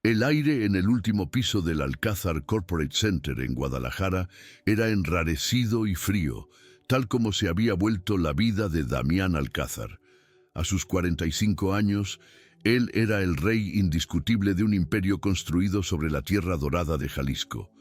El aire en el último piso del Alcázar Corporate Center en Guadalajara era enrarecido y frío, tal como se había vuelto la vida de Damián Alcázar. A sus 45 años, él era el rey indiscutible de un imperio construido sobre la tierra dorada de Jalisco.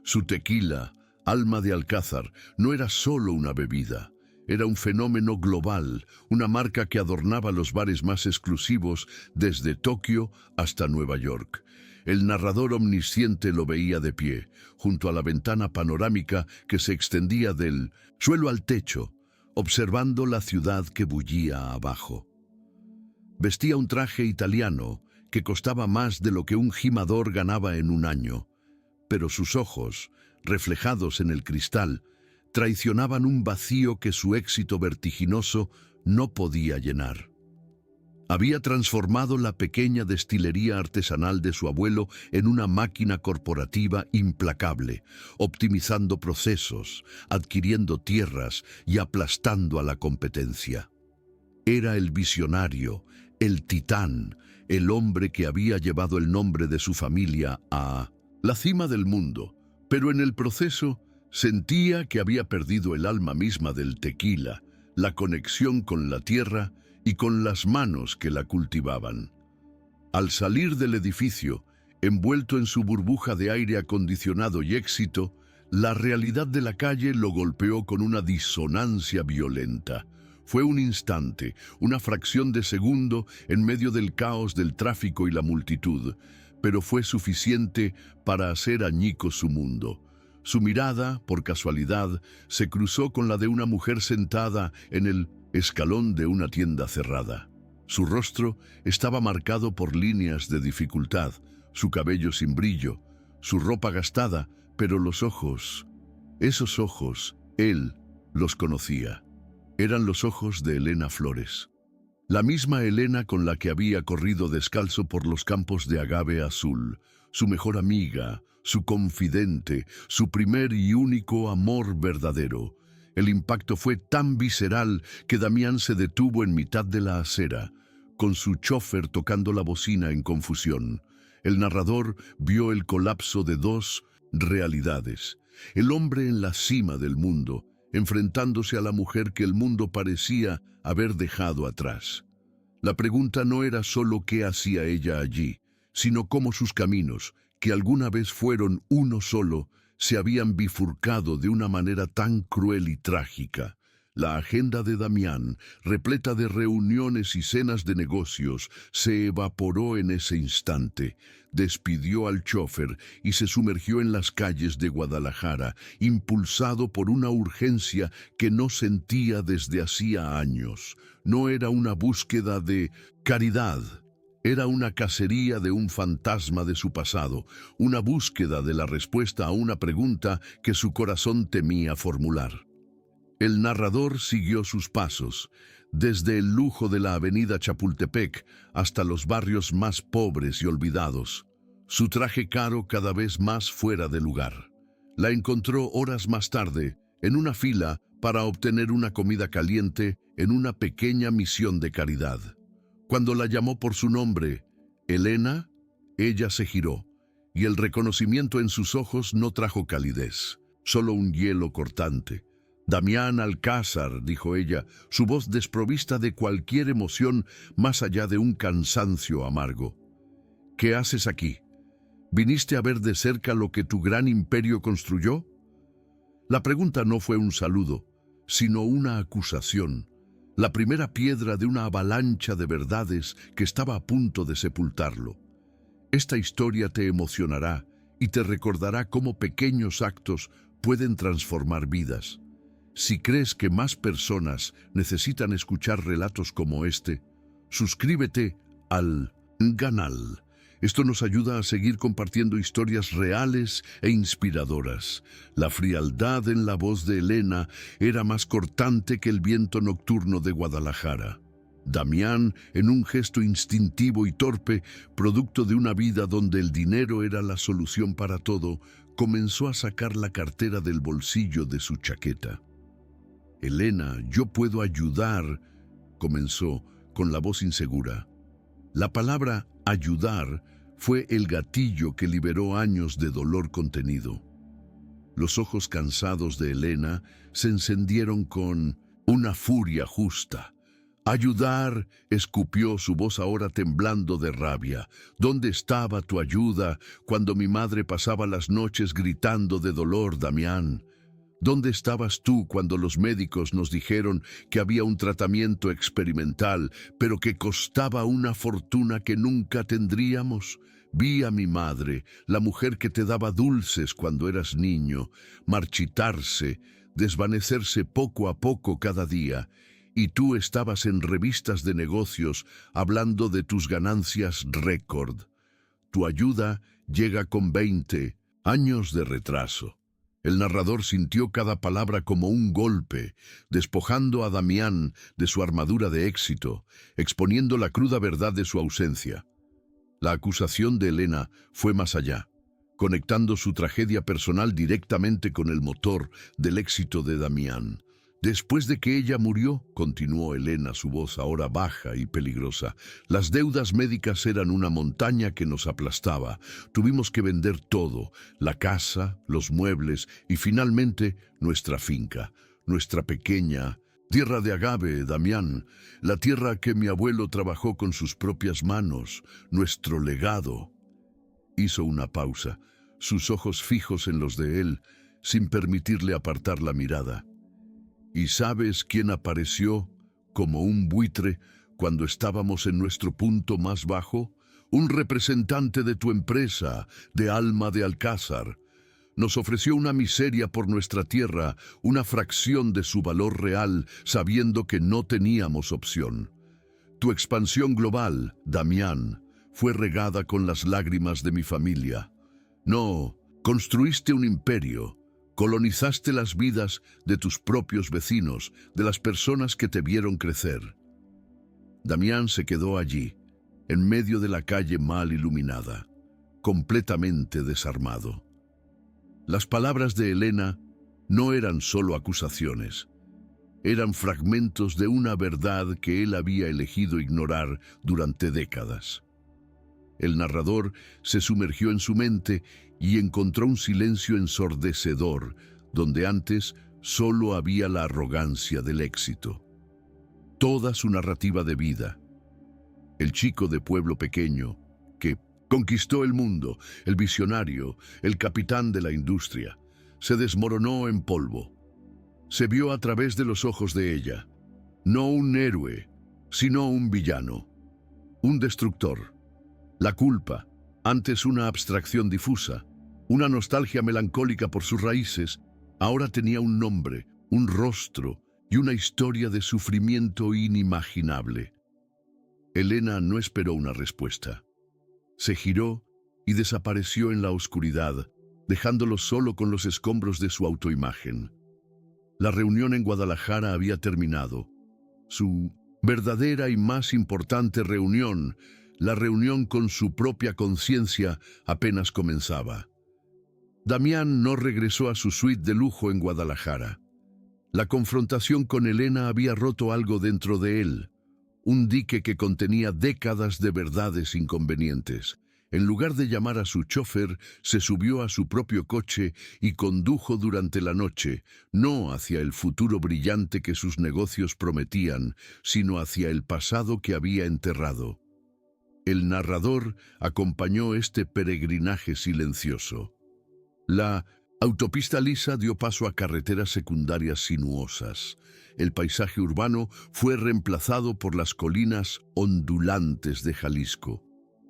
Su tequila, Alma de Alcázar, no era solo una bebida. Era un fenómeno global, una marca que adornaba los bares más exclusivos desde Tokio hasta Nueva York. El narrador omnisciente lo veía de pie, junto a la ventana panorámica que se extendía del suelo al techo, observando la ciudad que bullía abajo. Vestía un traje italiano que costaba más de lo que un gimador ganaba en un año, pero sus ojos, reflejados en el cristal, traicionaban un vacío que su éxito vertiginoso no podía llenar. Había transformado la pequeña destilería artesanal de su abuelo en una máquina corporativa implacable, optimizando procesos, adquiriendo tierras y aplastando a la competencia. Era el visionario, el titán, el hombre que había llevado el nombre de su familia a la cima del mundo, pero en el proceso sentía que había perdido el alma misma del tequila, la conexión con la tierra y con las manos que la cultivaban. Al salir del edificio, envuelto en su burbuja de aire acondicionado y éxito, la realidad de la calle lo golpeó con una disonancia violenta. Fue un instante, una fracción de segundo en medio del caos del tráfico y la multitud, pero fue suficiente para hacer añicos su mundo. Su mirada, por casualidad, se cruzó con la de una mujer sentada en el escalón de una tienda cerrada. Su rostro estaba marcado por líneas de dificultad, su cabello sin brillo, su ropa gastada, pero los ojos, esos ojos, él los conocía. Eran los ojos de Elena Flores. La misma Elena con la que había corrido descalzo por los campos de agave azul, su mejor amiga, su confidente, su primer y único amor verdadero. El impacto fue tan visceral que Damián se detuvo en mitad de la acera, con su chofer tocando la bocina en confusión. El narrador vio el colapso de dos realidades. El hombre en la cima del mundo, enfrentándose a la mujer que el mundo parecía haber dejado atrás. La pregunta no era solo qué hacía ella allí, sino cómo sus caminos, que alguna vez fueron uno solo, se habían bifurcado de una manera tan cruel y trágica. La agenda de Damián, repleta de reuniones y cenas de negocios, se evaporó en ese instante. Despidió al chofer y se sumergió en las calles de Guadalajara, impulsado por una urgencia que no sentía desde hacía años. No era una búsqueda de caridad. Era una cacería de un fantasma de su pasado, una búsqueda de la respuesta a una pregunta que su corazón temía formular. El narrador siguió sus pasos, desde el lujo de la avenida Chapultepec hasta los barrios más pobres y olvidados, su traje caro cada vez más fuera de lugar. La encontró horas más tarde, en una fila para obtener una comida caliente en una pequeña misión de caridad. Cuando la llamó por su nombre, Elena, ella se giró, y el reconocimiento en sus ojos no trajo calidez, solo un hielo cortante. Damián Alcázar, dijo ella, su voz desprovista de cualquier emoción más allá de un cansancio amargo. ¿Qué haces aquí? ¿Viniste a ver de cerca lo que tu gran imperio construyó? La pregunta no fue un saludo, sino una acusación. La primera piedra de una avalancha de verdades que estaba a punto de sepultarlo. Esta historia te emocionará y te recordará cómo pequeños actos pueden transformar vidas. Si crees que más personas necesitan escuchar relatos como este, suscríbete al canal. Esto nos ayuda a seguir compartiendo historias reales e inspiradoras. La frialdad en la voz de Elena era más cortante que el viento nocturno de Guadalajara. Damián, en un gesto instintivo y torpe, producto de una vida donde el dinero era la solución para todo, comenzó a sacar la cartera del bolsillo de su chaqueta. «Elena, yo puedo ayudar», comenzó con la voz insegura. La palabra ayudar fue el gatillo que liberó años de dolor contenido. Los ojos cansados de Elena se encendieron con una furia justa. «Ayudar», escupió, su voz ahora temblando de rabia. «¿Dónde estaba tu ayuda cuando mi madre pasaba las noches gritando de dolor, Damián? ¿Dónde estabas tú cuando los médicos nos dijeron que había un tratamiento experimental, pero que costaba una fortuna que nunca tendríamos? Vi a mi madre, la mujer que te daba dulces cuando eras niño, marchitarse, desvanecerse poco a poco cada día, y tú estabas en revistas de negocios hablando de tus ganancias récord. Tu ayuda llega con 20 años de retraso». El narrador sintió cada palabra como un golpe, despojando a Damián de su armadura de éxito, exponiendo la cruda verdad de su ausencia. La acusación de Elena fue más allá, conectando su tragedia personal directamente con el motor del éxito de Damián. «Después de que ella murió», continuó Elena, su voz ahora baja y peligrosa, «las deudas médicas eran una montaña que nos aplastaba. Tuvimos que vender todo, la casa, los muebles y finalmente nuestra finca, nuestra pequeña tierra de agave, Damián, la tierra que mi abuelo trabajó con sus propias manos, nuestro legado». Hizo una pausa, sus ojos fijos en los de él, sin permitirle apartar la mirada. ¿Y sabes quién apareció como un buitre cuando estábamos en nuestro punto más bajo? Un representante de tu empresa, de Alma de Alcázar. Nos ofreció una miseria por nuestra tierra, una fracción de su valor real, sabiendo que no teníamos opción. Tu expansión global, Damián, fue regada con las lágrimas de mi familia. No, construiste un imperio. Colonizaste las vidas de tus propios vecinos, de las personas que te vieron crecer. Damián se quedó allí, en medio de la calle mal iluminada, completamente desarmado. Las palabras de Elena no eran solo acusaciones, eran fragmentos de una verdad que él había elegido ignorar durante décadas. El narrador se sumergió en su mente y encontró un silencio ensordecedor, donde antes solo había la arrogancia del éxito. Toda su narrativa de vida, el chico de pueblo pequeño que conquistó el mundo, el visionario, el capitán de la industria, se desmoronó en polvo. Se vio a través de los ojos de ella, no un héroe, sino un villano, un destructor. La culpa, antes una abstracción difusa, una nostalgia melancólica por sus raíces, ahora tenía un nombre, un rostro y una historia de sufrimiento inimaginable. Elena no esperó una respuesta. Se giró y desapareció en la oscuridad, dejándolo solo con los escombros de su autoimagen. La reunión en Guadalajara había terminado. Su verdadera y más importante reunión, la reunión con su propia conciencia, apenas comenzaba. Damián no regresó a su suite de lujo en Guadalajara. La confrontación con Elena había roto algo dentro de él, un dique que contenía décadas de verdades inconvenientes. En lugar de llamar a su chofer, se subió a su propio coche y condujo durante la noche, no hacia el futuro brillante que sus negocios prometían, sino hacia el pasado que había enterrado. El narrador acompañó este peregrinaje silencioso. La autopista lisa dio paso a carreteras secundarias sinuosas. El paisaje urbano fue reemplazado por las colinas ondulantes de Jalisco,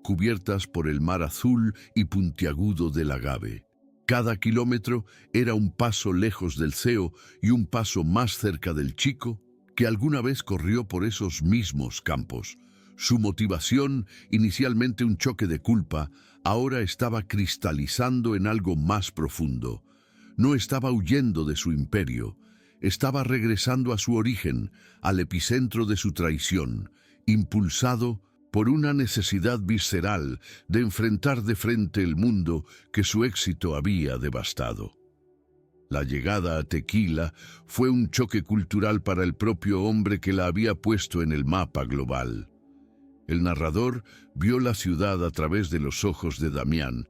cubiertas por el mar azul y puntiagudo del agave. Cada kilómetro era un paso lejos del CEO y un paso más cerca del chico que alguna vez corrió por esos mismos campos. Su motivación, inicialmente un choque de culpa, ahora estaba cristalizando en algo más profundo. No estaba huyendo de su imperio, estaba regresando a su origen, al epicentro de su traición, impulsado por una necesidad visceral de enfrentar de frente el mundo que su éxito había devastado. La llegada a Tequila fue un choque cultural para el propio hombre que la había puesto en el mapa global. El narrador vio la ciudad a través de los ojos de Damián,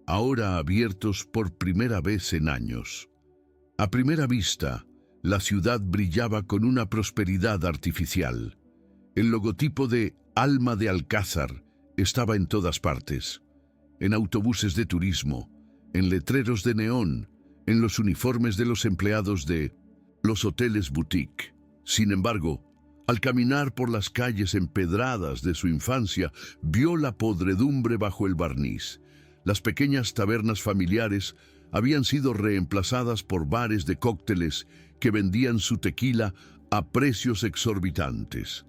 ahora abiertos por primera vez en años. A primera vista, la ciudad brillaba con una prosperidad artificial. El logotipo de Alma de Alcázar estaba en todas partes, en autobuses de turismo, en letreros de neón, en los uniformes de los empleados de los hoteles boutique. Sin embargo, al caminar por las calles empedradas de su infancia, vio la podredumbre bajo el barniz. Las pequeñas tabernas familiares habían sido reemplazadas por bares de cócteles que vendían su tequila a precios exorbitantes.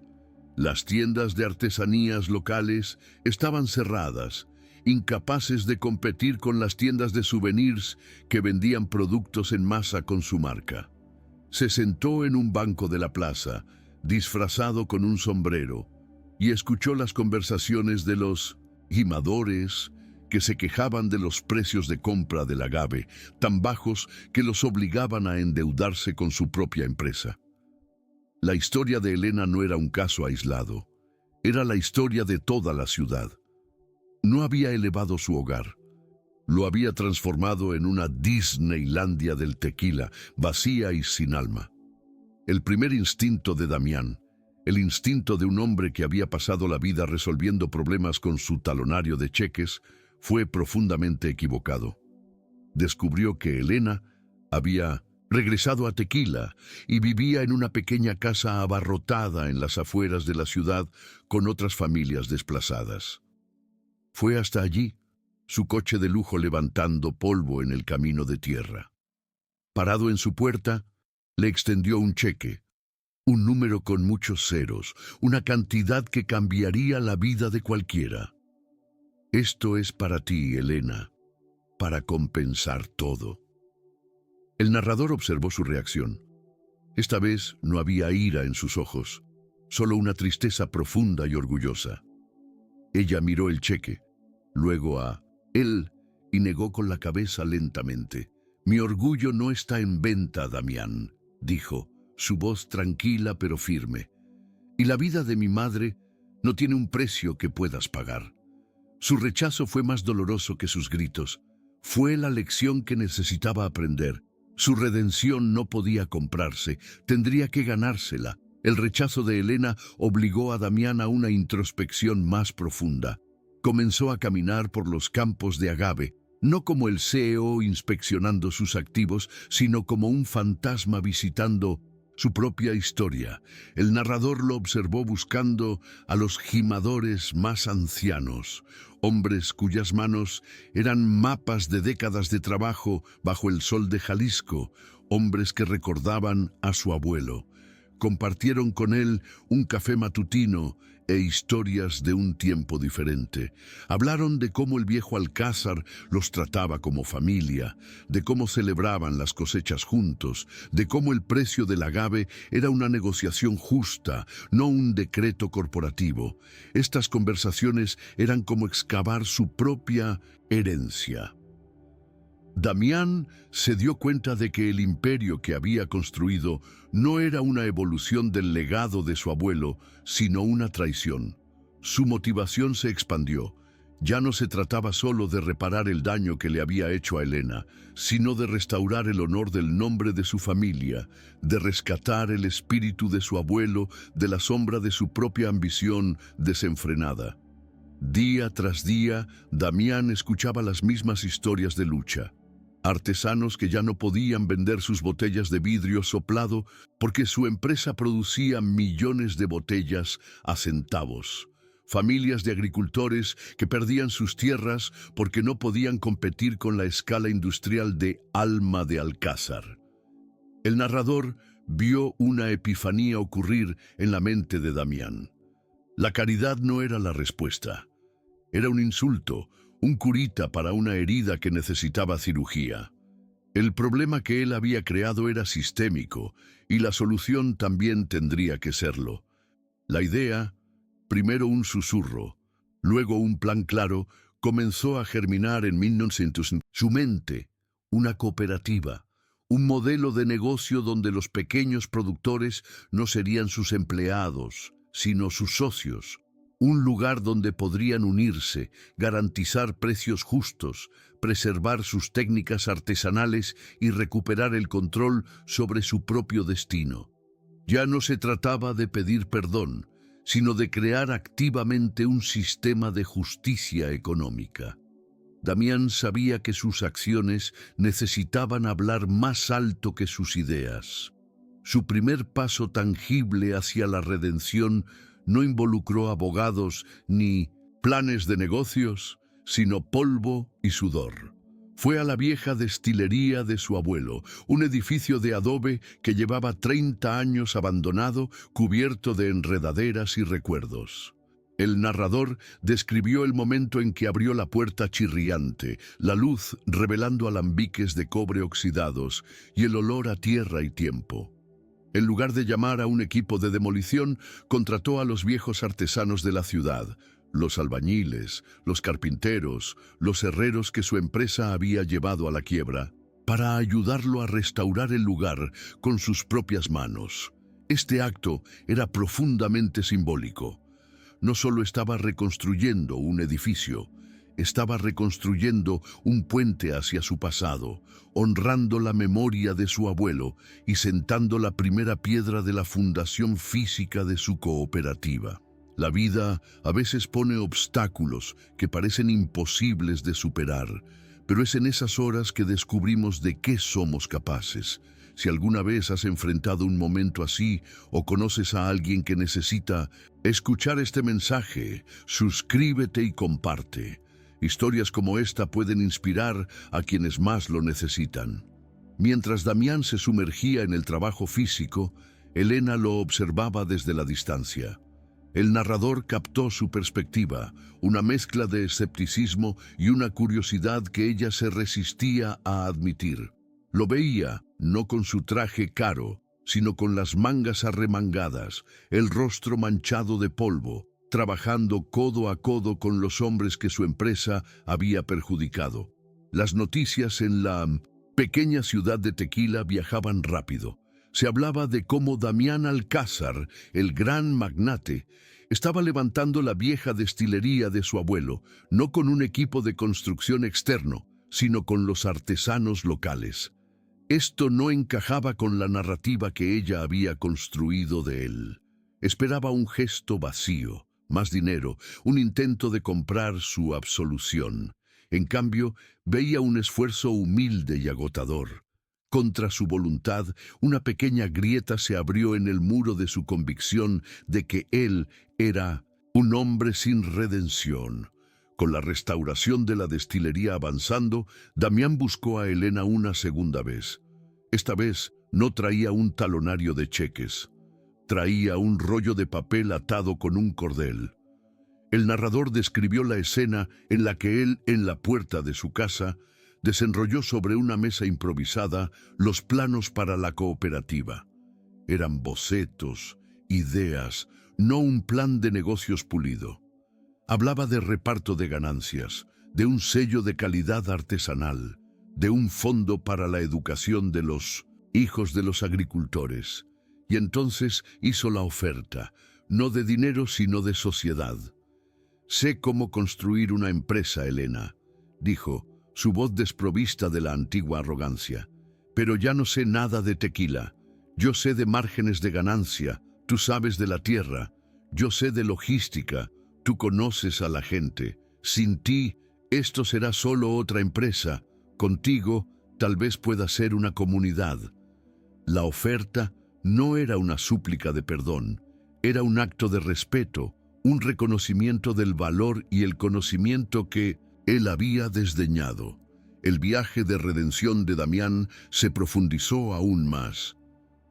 Las tiendas de artesanías locales estaban cerradas, incapaces de competir con las tiendas de souvenirs que vendían productos en masa con su marca. Se sentó en un banco de la plaza, disfrazado con un sombrero, y escuchó las conversaciones de los gimadores que se quejaban de los precios de compra del agave, tan bajos que los obligaban a endeudarse con su propia empresa. La historia de Elena no era un caso aislado, era la historia de toda la ciudad. No había elevado su hogar, lo había transformado en una Disneylandia del tequila, vacía y sin alma. El primer instinto de Damián, el instinto de un hombre que había pasado la vida resolviendo problemas con su talonario de cheques, fue profundamente equivocado. Descubrió que Elena había regresado a Tequila y vivía en una pequeña casa abarrotada en las afueras de la ciudad con otras familias desplazadas. Fue hasta allí, su coche de lujo levantando polvo en el camino de tierra. Parado en su puerta, le extendió un cheque, un número con muchos ceros, una cantidad que cambiaría la vida de cualquiera. Esto es para ti, Elena, para compensar todo. El narrador observó su reacción. Esta vez no había ira en sus ojos, solo una tristeza profunda y orgullosa. Ella miró el cheque, luego a él, y negó con la cabeza lentamente. «Mi orgullo no está en venta, Damián», dijo, su voz tranquila pero firme. «Y la vida de mi madre no tiene un precio que puedas pagar». Su rechazo fue más doloroso que sus gritos. Fue la lección que necesitaba aprender. Su redención no podía comprarse, tendría que ganársela. El rechazo de Elena obligó a Damián a una introspección más profunda. Comenzó a caminar por los campos de agave, no como el CEO inspeccionando sus activos, sino como un fantasma visitando su propia historia. El narrador lo observó buscando a los gimadores más ancianos, hombres cuyas manos eran mapas de décadas de trabajo bajo el sol de Jalisco, hombres que recordaban a su abuelo. Compartieron con él un café matutino e historias de un tiempo diferente. Hablaron de cómo el viejo Alcázar los trataba como familia, de cómo celebraban las cosechas juntos, de cómo el precio del agave era una negociación justa, no un decreto corporativo. Estas conversaciones eran como excavar su propia herencia. Damián se dio cuenta de que el imperio que había construido no era una evolución del legado de su abuelo, sino una traición. Su motivación se expandió. Ya no se trataba solo de reparar el daño que le había hecho a Elena, sino de restaurar el honor del nombre de su familia, de rescatar el espíritu de su abuelo de la sombra de su propia ambición desenfrenada. Día tras día, Damián escuchaba las mismas historias de lucha. Artesanos que ya no podían vender sus botellas de vidrio soplado porque su empresa producía millones de botellas a centavos. Familias de agricultores que perdían sus tierras porque no podían competir con la escala industrial de Alma de Alcázar. El narrador vio una epifanía ocurrir en la mente de Damián. La caridad no era la respuesta. Era un insulto, un curita para una herida que necesitaba cirugía. El problema que él había creado era sistémico y la solución también tendría que serlo. La idea, primero un susurro, luego un plan claro, comenzó a germinar en 1900. Su mente, una cooperativa, un modelo de negocio donde los pequeños productores no serían sus empleados, sino sus socios. un lugar donde podrían unirse, garantizar precios justos, preservar sus técnicas artesanales y recuperar el control sobre su propio destino. Ya no se trataba de pedir perdón, sino de crear activamente un sistema de justicia económica. Damián sabía que sus acciones necesitaban hablar más alto que sus ideas. Su primer paso tangible hacia la redención no involucró abogados ni planes de negocios, sino polvo y sudor. Fue a la vieja destilería de su abuelo, un edificio de adobe que llevaba 30 años abandonado, cubierto de enredaderas y recuerdos. El narrador describió el momento en que abrió la puerta chirriante, la luz revelando alambiques de cobre oxidados y el olor a tierra y tiempo. En lugar de llamar a un equipo de demolición, contrató a los viejos artesanos de la ciudad, los albañiles, los carpinteros, los herreros que su empresa había llevado a la quiebra, para ayudarlo a restaurar el lugar con sus propias manos. Este acto era profundamente simbólico. No solo estaba reconstruyendo un edificio, estaba reconstruyendo un puente hacia su pasado, honrando la memoria de su abuelo y sentando la primera piedra de la fundación física de su cooperativa. La vida a veces pone obstáculos que parecen imposibles de superar, pero es en esas horas que descubrimos de qué somos capaces. Si alguna vez has enfrentado un momento así o conoces a alguien que necesita escuchar este mensaje, suscríbete y comparte. Historias como esta pueden inspirar a quienes más lo necesitan. Mientras Damián se sumergía en el trabajo físico, Elena lo observaba desde la distancia. El narrador captó su perspectiva, una mezcla de escepticismo y una curiosidad que ella se resistía a admitir. Lo veía, no con su traje caro, sino con las mangas arremangadas, el rostro manchado de polvo, trabajando codo a codo con los hombres que su empresa había perjudicado. Las noticias en la pequeña ciudad de Tequila viajaban rápido. Se hablaba de cómo Damián Alcázar, el gran magnate, estaba levantando la vieja destilería de su abuelo, no con un equipo de construcción externo, sino con los artesanos locales. Esto no encajaba con la narrativa que ella había construido de él. Esperaba un gesto vacío, más dinero, un intento de comprar su absolución. En cambio, veía un esfuerzo humilde y agotador. Contra su voluntad, una pequeña grieta se abrió en el muro de su convicción de que él era un hombre sin redención. Con la restauración de la destilería avanzando, Damián buscó a Elena una segunda vez. Esta vez no traía un talonario de cheques. Traía un rollo de papel atado con un cordel. El narrador describió la escena en la que él, en la puerta de su casa, desenrolló sobre una mesa improvisada los planos para la cooperativa. Eran bocetos, ideas, no un plan de negocios pulido. Hablaba de reparto de ganancias, de un sello de calidad artesanal, de un fondo para la educación de los hijos de los agricultores. Y entonces hizo la oferta, no de dinero sino de sociedad. «Sé cómo construir una empresa, Elena», dijo, su voz desprovista de la antigua arrogancia. «Pero ya no sé nada de tequila. Yo sé de márgenes de ganancia, tú sabes de la tierra. Yo sé de logística, tú conoces a la gente. Sin ti, esto será solo otra empresa. Contigo, tal vez pueda ser una comunidad». La oferta no era una súplica de perdón, era un acto de respeto, un reconocimiento del valor y el conocimiento que él había desdeñado. El viaje de redención de Damián se profundizó aún más.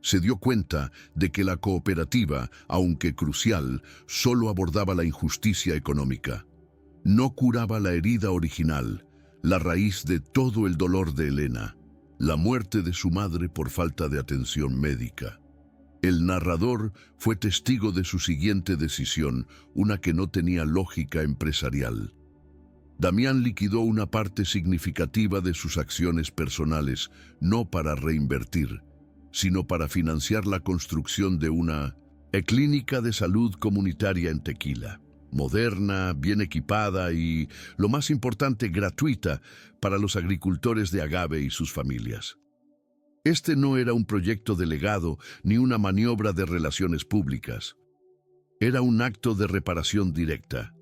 Se dio cuenta de que la cooperativa, aunque crucial, solo abordaba la injusticia económica. No curaba la herida original, la raíz de todo el dolor de Elena, la muerte de su madre por falta de atención médica. El narrador fue testigo de su siguiente decisión, una que no tenía lógica empresarial. Damián liquidó una parte significativa de sus acciones personales, no para reinvertir, sino para financiar la construcción de una clínica de salud comunitaria en Tequila. moderna, bien equipada y, lo más importante, gratuita para los agricultores de Agave y sus familias. Este no era un proyecto delegado ni una maniobra de relaciones públicas. Era un acto de reparación directa.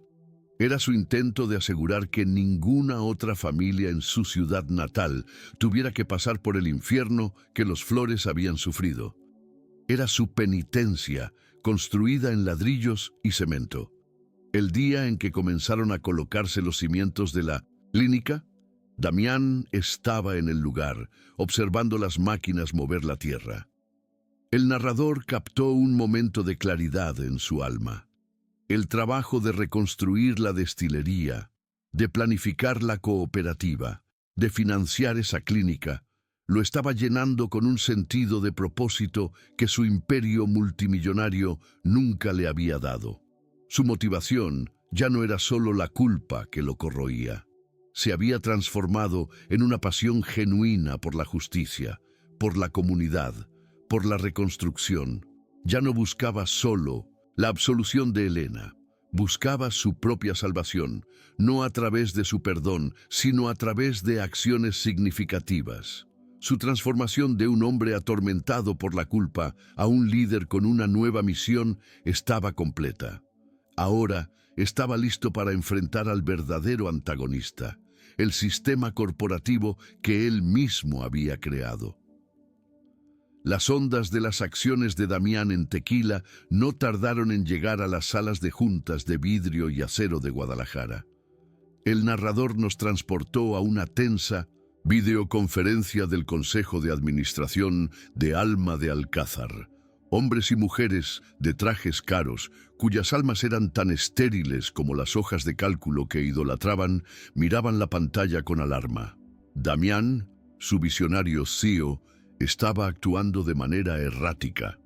Era su intento de asegurar que ninguna otra familia en su ciudad natal tuviera que pasar por el infierno que los Flores habían sufrido. Era su penitencia, construida en ladrillos y cemento. El día en que comenzaron a colocarse los cimientos de la clínica, Damián estaba en el lugar, observando las máquinas mover la tierra. El narrador captó un momento de claridad en su alma. El trabajo de reconstruir la destilería, de planificar la cooperativa, de financiar esa clínica, lo estaba llenando con un sentido de propósito que su imperio multimillonario nunca le había dado. Su motivación ya no era solo la culpa que lo corroía. Se había transformado en una pasión genuina por la justicia, por la comunidad, por la reconstrucción. Ya no buscaba solo la absolución de Elena. Buscaba su propia salvación, no a través de su perdón, sino a través de acciones significativas. Su transformación de un hombre atormentado por la culpa a un líder con una nueva misión estaba completa. Ahora estaba listo para enfrentar al verdadero antagonista, el sistema corporativo que él mismo había creado. Las ondas de las acciones de Damián en Tequila no tardaron en llegar a las salas de juntas de vidrio y acero de Guadalajara. El narrador nos transportó a una tensa videoconferencia del Consejo de Administración de Alma de Alcázar. Hombres y mujeres de trajes caros, cuyas almas eran tan estériles como las hojas de cálculo que idolatraban, miraban la pantalla con alarma. Damián, su visionario CEO, estaba actuando de manera errática.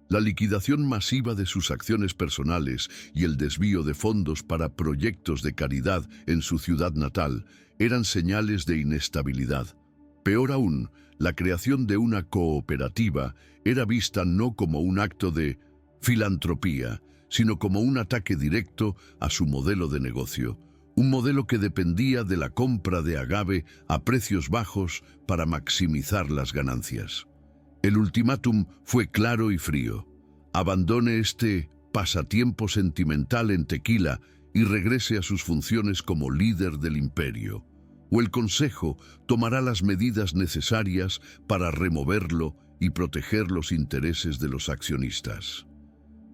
La liquidación masiva de sus acciones personales y el desvío de fondos para proyectos de caridad en su ciudad natal eran señales de inestabilidad. Peor aún, la creación de una cooperativa era vista no como un acto de filantropía, sino como un ataque directo a su modelo de negocio. Un modelo que dependía de la compra de agave a precios bajos para maximizar las ganancias. El ultimátum fue claro y frío. Abandone este pasatiempo sentimental en Tequila y regrese a sus funciones como líder del imperio. O el Consejo tomará las medidas necesarias para removerlo y proteger los intereses de los accionistas.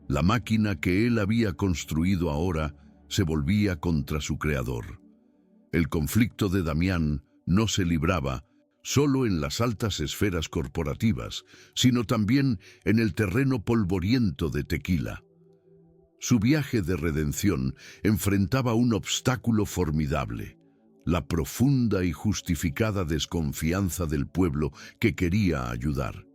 La máquina que él había construido ahora se volvía contra su creador. El conflicto de Damián no se libraba solo en las altas esferas corporativas, sino también en el terreno polvoriento de Tequila. Su viaje de redención enfrentaba un obstáculo formidable: la profunda y justificada desconfianza del pueblo que quería ayudar.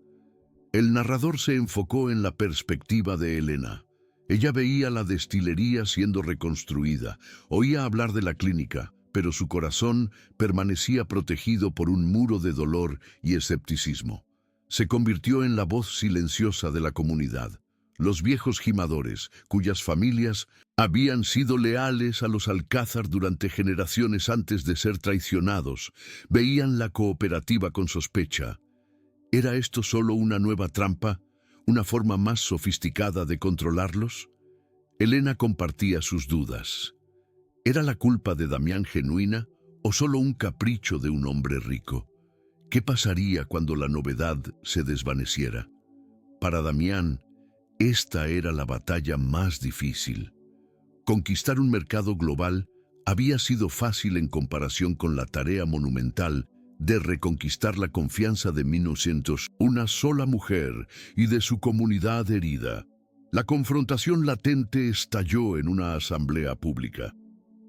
El narrador se enfocó en la perspectiva de Elena. Ella veía la destilería siendo reconstruida, oía hablar de la clínica, pero su corazón permanecía protegido por un muro de dolor y escepticismo. Se convirtió en la voz silenciosa de la comunidad. Los viejos gimadores, cuyas familias habían sido leales a los Alcázar durante generaciones antes de ser traicionados, veían la cooperativa con sospecha. ¿Era esto solo una nueva trampa? ¿Una forma más sofisticada de controlarlos? Elena compartía sus dudas. ¿Era la culpa de Damián genuina o solo un capricho de un hombre rico? ¿Qué pasaría cuando la novedad se desvaneciera? Para Damián, esta era la batalla más difícil. Conquistar un mercado global había sido fácil en comparación con la tarea monumental de reconquistar la confianza de 1900, una sola mujer y de su comunidad herida. La confrontación latente estalló en una asamblea pública.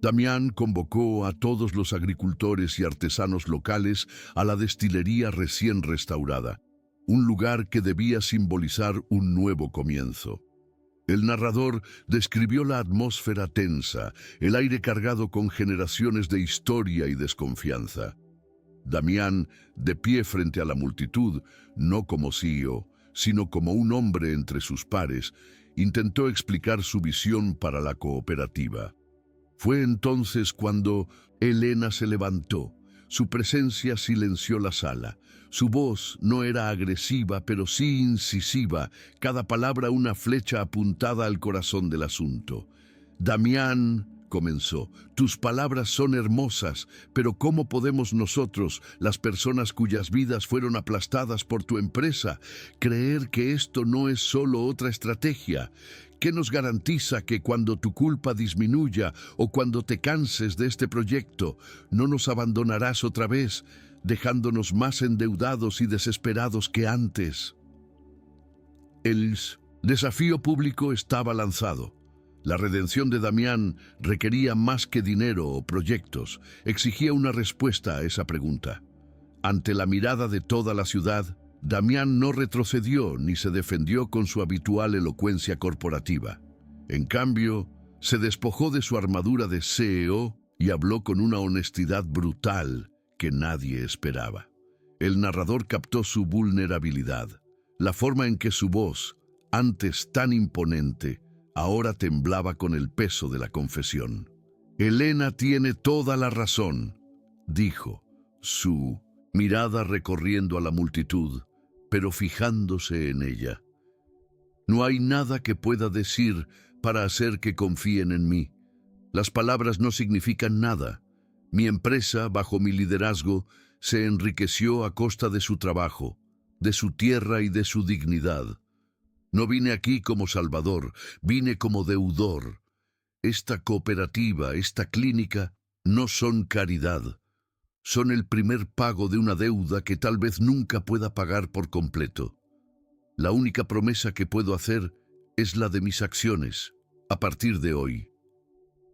Damián convocó a todos los agricultores y artesanos locales a la destilería recién restaurada, un lugar que debía simbolizar un nuevo comienzo. El narrador describió la atmósfera tensa, el aire cargado con generaciones de historia y desconfianza. Damián, de pie frente a la multitud, no como CEO, sino como un hombre entre sus pares, intentó explicar su visión para la cooperativa. Fue entonces cuando Elena se levantó. Su presencia silenció la sala. Su voz no era agresiva, pero sí incisiva, cada palabra una flecha apuntada al corazón del asunto. Damián, comenzó, tus palabras son hermosas, pero ¿cómo podemos nosotros, las personas cuyas vidas fueron aplastadas por tu empresa, creer que esto no es solo otra estrategia? ¿Qué nos garantiza que cuando tu culpa disminuya o cuando te canses de este proyecto, no nos abandonarás otra vez, dejándonos más endeudados y desesperados que antes? El desafío público estaba lanzado. La redención de Damián requería más que dinero o proyectos, exigía una respuesta a esa pregunta. Ante la mirada de toda la ciudad, Damián no retrocedió ni se defendió con su habitual elocuencia corporativa. En cambio, se despojó de su armadura de CEO y habló con una honestidad brutal que nadie esperaba. El narrador captó su vulnerabilidad, la forma en que su voz, antes tan imponente, ahora temblaba con el peso de la confesión. Elena tiene toda la razón, dijo, su mirada recorriendo a la multitud, pero fijándose en ella. No hay nada que pueda decir para hacer que confíen en mí. Las palabras no significan nada. Mi empresa, bajo mi liderazgo, se enriqueció a costa de su trabajo, de su tierra y de su dignidad. No vine aquí como salvador, vine como deudor. Esta cooperativa, esta clínica, no son caridad. Son el primer pago de una deuda que tal vez nunca pueda pagar por completo. La única promesa que puedo hacer es la de mis acciones, a partir de hoy.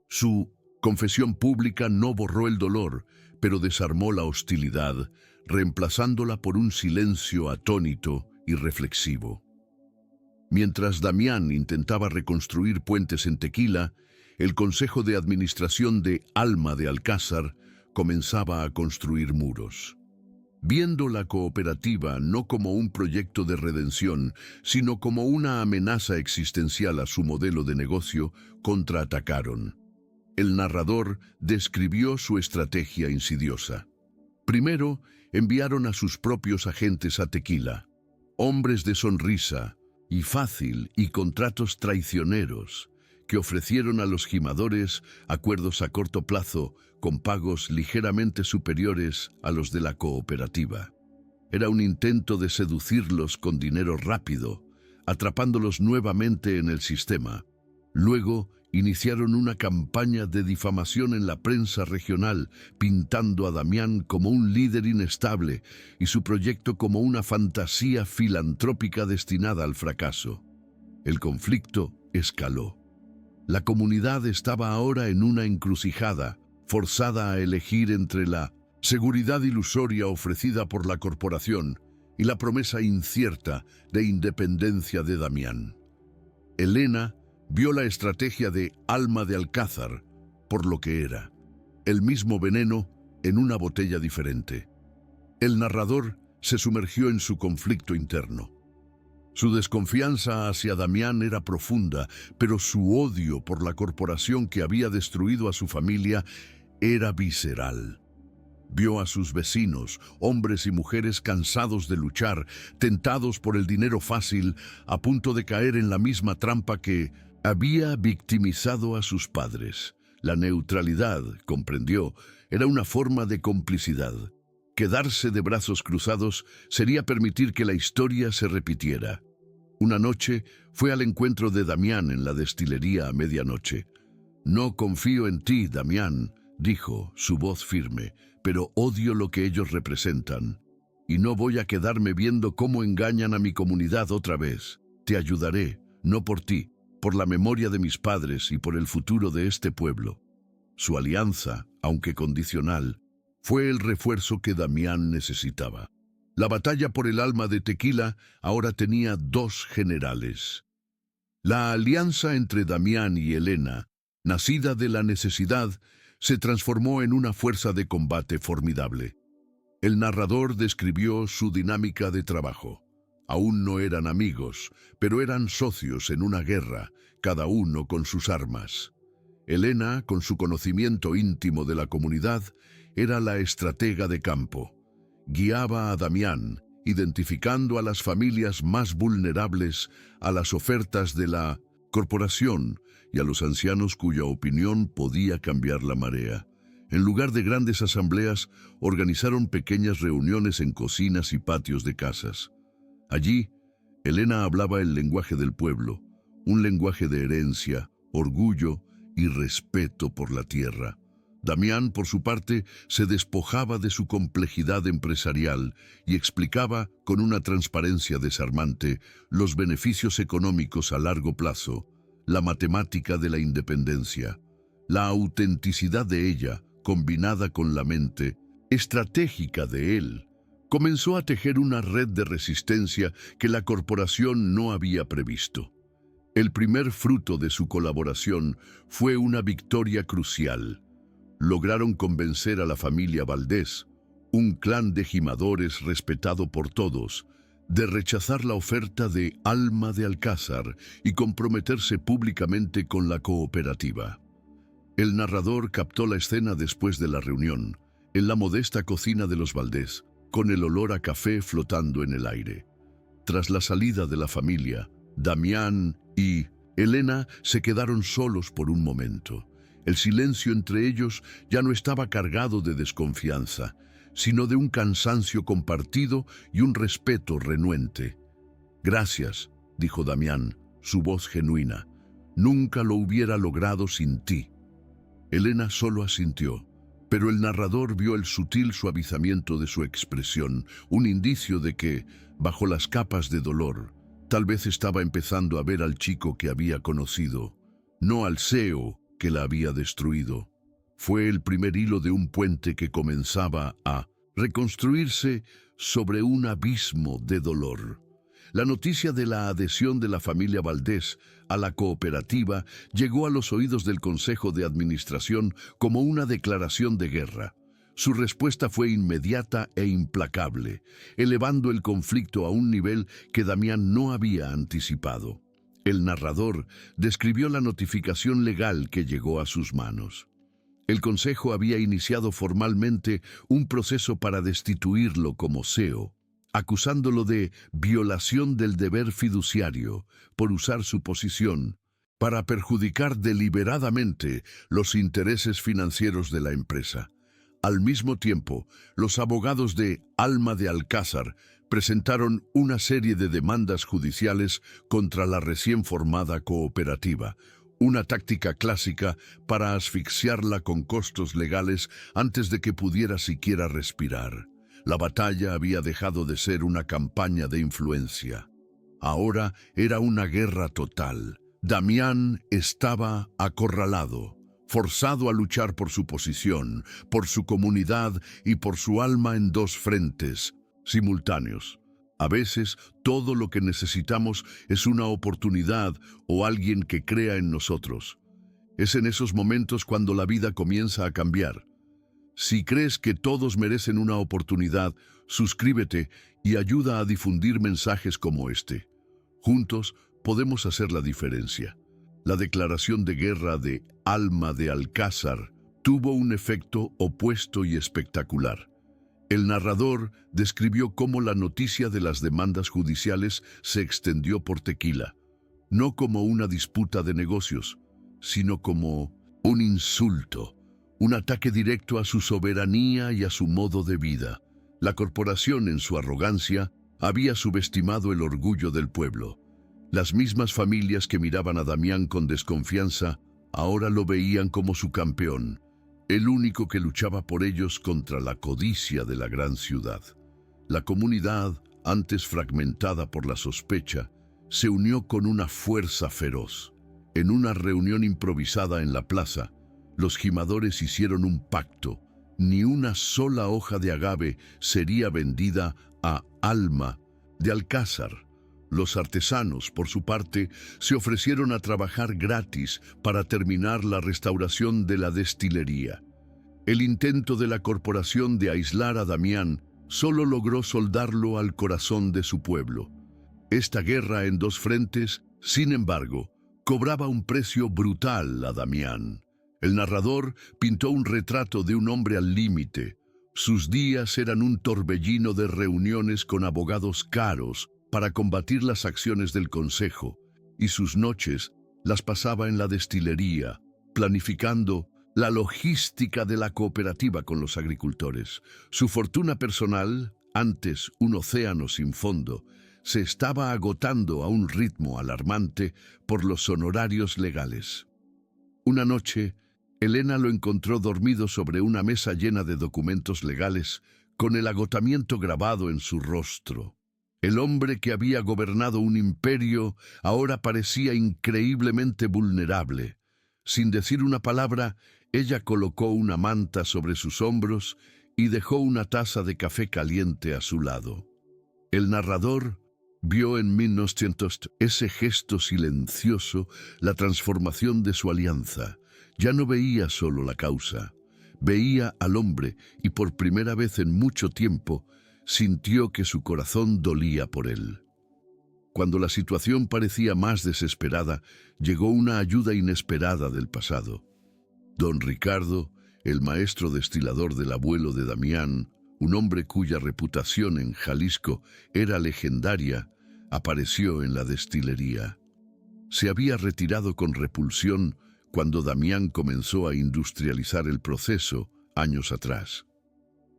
Su confesión pública no borró el dolor, pero desarmó la hostilidad, reemplazándola por un silencio atónito y reflexivo. Mientras Damián intentaba reconstruir puentes en Tequila, el Consejo de Administración de Alma de Alcázar comenzaba a construir muros. Viendo la cooperativa no como un proyecto de redención, sino como una amenaza existencial a su modelo de negocio, contraatacaron. El narrador describió su estrategia insidiosa. Primero, enviaron a sus propios agentes a Tequila, hombres de sonrisa y fácil y contratos traicioneros, que ofrecieron a los gimadores acuerdos a corto plazo con pagos ligeramente superiores a los de la cooperativa. Era un intento de seducirlos con dinero rápido, atrapándolos nuevamente en el sistema. Luego, iniciaron una campaña de difamación en la prensa regional, pintando a Damián como un líder inestable y su proyecto como una fantasía filantrópica destinada al fracaso. El conflicto escaló. La comunidad estaba ahora en una encrucijada, forzada a elegir entre la seguridad ilusoria ofrecida por la corporación y la promesa incierta de independencia de Damián. Elena vio la estrategia de Alma de Alcázar por lo que era, el mismo veneno en una botella diferente. El narrador se sumergió en su conflicto interno. Su desconfianza hacia Damián era profunda, pero su odio por la corporación que había destruido a su familia era visceral. Vio a sus vecinos, hombres y mujeres cansados de luchar, tentados por el dinero fácil, a punto de caer en la misma trampa que había victimizado a sus padres. La neutralidad, comprendió, era una forma de complicidad. Quedarse de brazos cruzados sería permitir que la historia se repitiera. Una noche fue al encuentro de Damián en la destilería a medianoche. «No confío en ti, Damián», dijo, su voz firme, «pero odio lo que ellos representan. Y no voy a quedarme viendo cómo engañan a mi comunidad otra vez. Te ayudaré, no por ti, por la memoria de mis padres y por el futuro de este pueblo». Su alianza, aunque condicional, fue el refuerzo que Damián necesitaba. La batalla por el alma de Tequila ahora tenía dos generales. La alianza entre Damián y Elena, nacida de la necesidad, se transformó en una fuerza de combate formidable. El narrador describió su dinámica de trabajo. Aún no eran amigos, pero eran socios en una guerra, cada uno con sus armas. Elena, con su conocimiento íntimo de la comunidad, era la estratega de campo. Guiaba a Damián, identificando a las familias más vulnerables a las ofertas de la corporación y a los ancianos cuya opinión podía cambiar la marea. En lugar de grandes asambleas, organizaron pequeñas reuniones en cocinas y patios de casas. Allí, Elena hablaba el lenguaje del pueblo, un lenguaje de herencia, orgullo y respeto por la tierra. Damián, por su parte, se despojaba de su complejidad empresarial y explicaba con una transparencia desarmante los beneficios económicos a largo plazo, la matemática de la independencia, la autenticidad de ella, combinada con la mente estratégica de él, comenzó a tejer una red de resistencia que la corporación no había previsto. El primer fruto de su colaboración fue una victoria crucial. Lograron convencer a la familia Valdés, un clan de gimadores respetado por todos, de rechazar la oferta de Alma de Alcázar y comprometerse públicamente con la cooperativa. El narrador captó la escena después de la reunión, en la modesta cocina de los Valdés, con el olor a café flotando en el aire. Tras la salida de la familia, Damián y Elena se quedaron solos por un momento. El silencio entre ellos ya no estaba cargado de desconfianza, sino de un cansancio compartido y un respeto renuente. «Gracias», dijo Damián, su voz genuina. «Nunca lo hubiera logrado sin ti». Elena solo asintió, pero el narrador vio el sutil suavizamiento de su expresión, un indicio de que, bajo las capas de dolor, tal vez estaba empezando a ver al chico que había conocido, no al CEO que la había destruido. Fue el primer hilo de un puente que comenzaba a reconstruirse sobre un abismo de dolor. La noticia de la adhesión de la familia Valdés a la cooperativa llegó a los oídos del Consejo de Administración como una declaración de guerra. Su respuesta fue inmediata e implacable, elevando el conflicto a un nivel que Damián no había anticipado. El narrador describió la notificación legal que llegó a sus manos. El Consejo había iniciado formalmente un proceso para destituirlo como CEO, acusándolo de violación del deber fiduciario por usar su posición para perjudicar deliberadamente los intereses financieros de la empresa. Al mismo tiempo, los abogados de Alma de Alcázar presentaron una serie de demandas judiciales contra la recién formada cooperativa, una táctica clásica para asfixiarla con costos legales antes de que pudiera siquiera respirar. La batalla había dejado de ser una campaña de influencia. Ahora era una guerra total. Damián estaba acorralado, forzado a luchar por su posición, por su comunidad y por su alma en dos frentes simultáneos. A veces, todo lo que necesitamos es una oportunidad o alguien que crea en nosotros. Es en esos momentos cuando la vida comienza a cambiar. Si crees que todos merecen una oportunidad, suscríbete y ayuda a difundir mensajes como este. Juntos podemos hacer la diferencia. La declaración de guerra de Alma de Alcázar tuvo un efecto opuesto y espectacular. El narrador describió cómo la noticia de las demandas judiciales se extendió por Tequila, no como una disputa de negocios, sino como un insulto, un ataque directo a su soberanía y a su modo de vida. La corporación, en su arrogancia, había subestimado el orgullo del pueblo. Las mismas familias que miraban a Damián con desconfianza, ahora lo veían como su campeón, el único que luchaba por ellos contra la codicia de la gran ciudad. La comunidad, antes fragmentada por la sospecha, se unió con una fuerza feroz. En una reunión improvisada en la plaza, los gimadores hicieron un pacto. Ni una sola hoja de agave sería vendida a Alma de Alcázar. Los artesanos, por su parte, se ofrecieron a trabajar gratis para terminar la restauración de la destilería. El intento de la corporación de aislar a Damián solo logró soldarlo al corazón de su pueblo. Esta guerra en dos frentes, sin embargo, cobraba un precio brutal a Damián. El narrador pintó un retrato de un hombre al límite. Sus días eran un torbellino de reuniones con abogados caros para combatir las acciones del consejo, y sus noches las pasaba en la destilería, planificando la logística de la cooperativa con los agricultores. Su fortuna personal, antes un océano sin fondo, se estaba agotando a un ritmo alarmante por los honorarios legales. Una noche, Elena lo encontró dormido sobre una mesa llena de documentos legales, con el agotamiento grabado en su rostro. El hombre que había gobernado un imperio ahora parecía increíblemente vulnerable. Sin decir una palabra, ella colocó una manta sobre sus hombros y dejó una taza de café caliente a su lado. El narrador vio en 1900 ese gesto silencioso, la transformación de su alianza. Ya no veía solo la causa, veía al hombre y por primera vez en mucho tiempo sintió que su corazón dolía por él. Cuando la situación parecía más desesperada, llegó una ayuda inesperada del pasado. Don Ricardo, el maestro destilador del abuelo de Damián, un hombre cuya reputación en Jalisco era legendaria, apareció en la destilería. Se había retirado con repulsión cuando Damián comenzó a industrializar el proceso años atrás.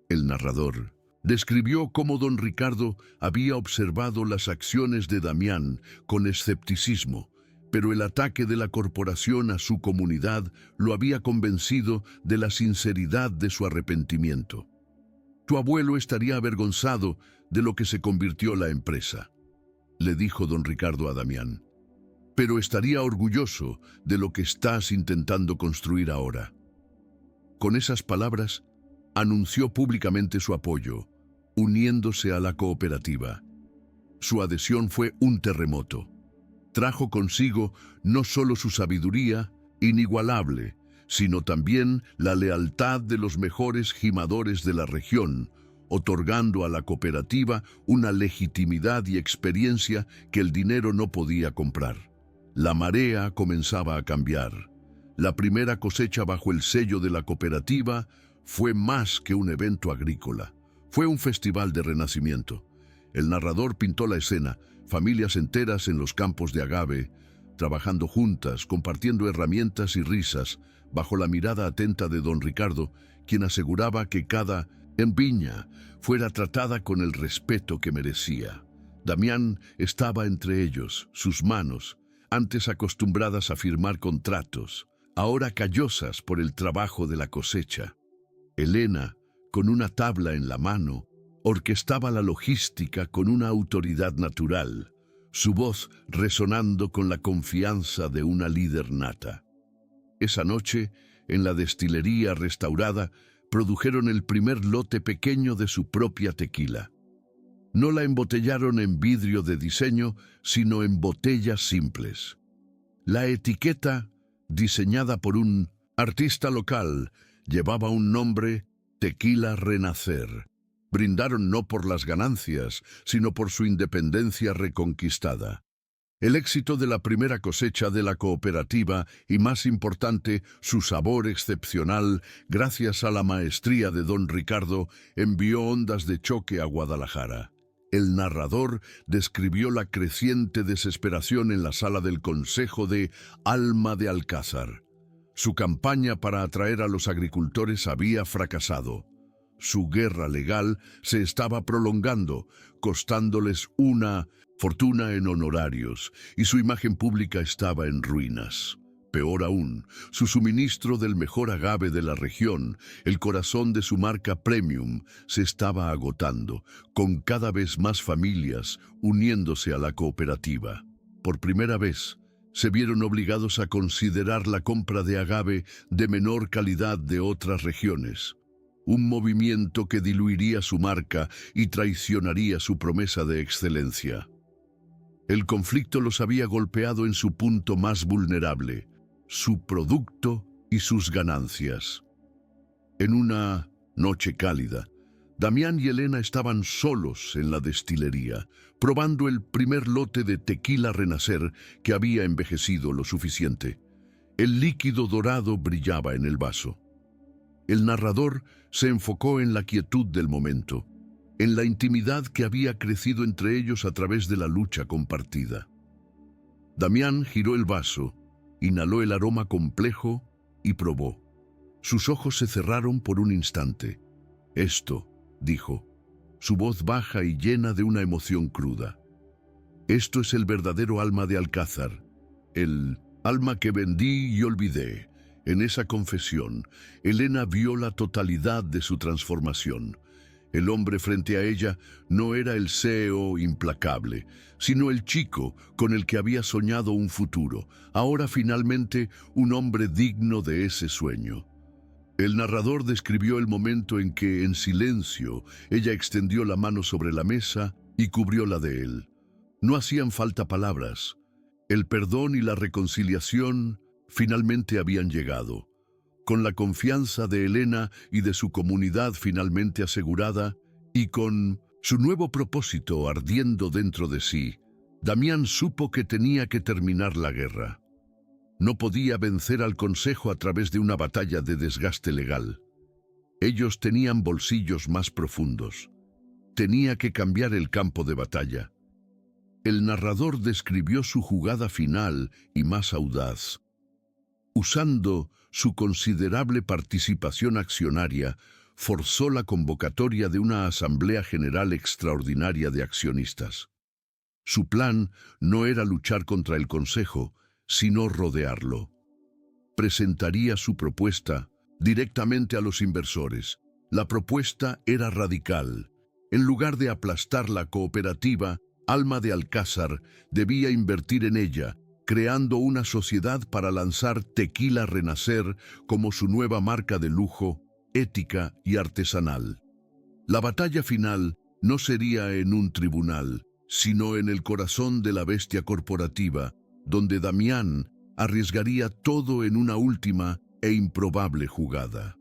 El narrador describió cómo don Ricardo había observado las acciones de Damián con escepticismo, pero el ataque de la corporación a su comunidad lo había convencido de la sinceridad de su arrepentimiento. «Tu abuelo estaría avergonzado de lo que se convirtió la empresa», le dijo don Ricardo a Damián, «pero estaría orgulloso de lo que estás intentando construir ahora». Con esas palabras, anunció públicamente su apoyo, uniéndose a la cooperativa. Su adhesión fue un terremoto. Trajo consigo no solo su sabiduría, inigualable, sino también la lealtad de los mejores gimadores de la región, otorgando a la cooperativa una legitimidad y experiencia que el dinero no podía comprar. La marea comenzaba a cambiar. La primera cosecha bajo el sello de la cooperativa fue más que un evento agrícola. Fue un festival de renacimiento. El narrador pintó la escena, familias enteras en los campos de agave, trabajando juntas, compartiendo herramientas y risas, bajo la mirada atenta de don Ricardo, quien aseguraba que cada viña fuera tratada con el respeto que merecía. Damián estaba entre ellos, sus manos, antes acostumbradas a firmar contratos, ahora callosas por el trabajo de la cosecha. Elena, con una tabla en la mano, orquestaba la logística con una autoridad natural, su voz resonando con la confianza de una líder nata. Esa noche, en la destilería restaurada, produjeron el primer lote pequeño de su propia tequila. No la embotellaron en vidrio de diseño, sino en botellas simples. La etiqueta, diseñada por un artista local, llevaba un nombre: Tequila Renacer. Brindaron no por las ganancias, sino por su independencia reconquistada. El éxito de la primera cosecha de la cooperativa y, más importante, su sabor excepcional, gracias a la maestría de don Ricardo, envió ondas de choque a Guadalajara. El narrador describió la creciente desesperación en la sala del Consejo de Alma de Alcázar. Su campaña para atraer a los agricultores había fracasado. Su guerra legal se estaba prolongando, costándoles una fortuna en honorarios, y su imagen pública estaba en ruinas. Peor aún, su suministro del mejor agave de la región, el corazón de su marca premium, se estaba agotando, con cada vez más familias uniéndose a la cooperativa. Por primera vez, se vieron obligados a considerar la compra de agave de menor calidad de otras regiones. Un movimiento que diluiría su marca y traicionaría su promesa de excelencia. El conflicto los había golpeado en su punto más vulnerable, su producto y sus ganancias. En una noche cálida, Damián y Elena estaban solos en la destilería, probando el primer lote de tequila Renacer que había envejecido lo suficiente. El líquido dorado brillaba en el vaso. El narrador se enfocó en la quietud del momento, en la intimidad que había crecido entre ellos a través de la lucha compartida. Damián giró el vaso, inhaló el aroma complejo y probó. Sus ojos se cerraron por un instante. «Esto», dijo, su voz baja y llena de una emoción cruda. «Esto es el verdadero alma de Alcázar, el alma que vendí y olvidé». En esa confesión, Elena vio la totalidad de su transformación. El hombre frente a ella no era el CEO implacable, sino el chico con el que había soñado un futuro, ahora finalmente un hombre digno de ese sueño. El narrador describió el momento en que, en silencio, ella extendió la mano sobre la mesa y cubrió la de él. No hacían falta palabras. El perdón y la reconciliación finalmente habían llegado. Con la confianza de Elena y de su comunidad finalmente asegurada, y con su nuevo propósito ardiendo dentro de sí, Damián supo que tenía que terminar la guerra. No podía vencer al Consejo a través de una batalla de desgaste legal. Ellos tenían bolsillos más profundos. Tenía que cambiar el campo de batalla. El narrador describió su jugada final y más audaz. Usando su considerable participación accionaria, forzó la convocatoria de una Asamblea General Extraordinaria de Accionistas. Su plan no era luchar contra el Consejo, sino rodearlo. Presentaría su propuesta directamente a los inversores. La propuesta era radical. En lugar de aplastar la cooperativa, Alma de Alcázar debía invertir en ella, creando una sociedad para lanzar Tequila Renacer como su nueva marca de lujo, ética y artesanal. La batalla final no sería en un tribunal, sino en el corazón de la bestia corporativa, donde Damián arriesgaría todo en una última e improbable jugada.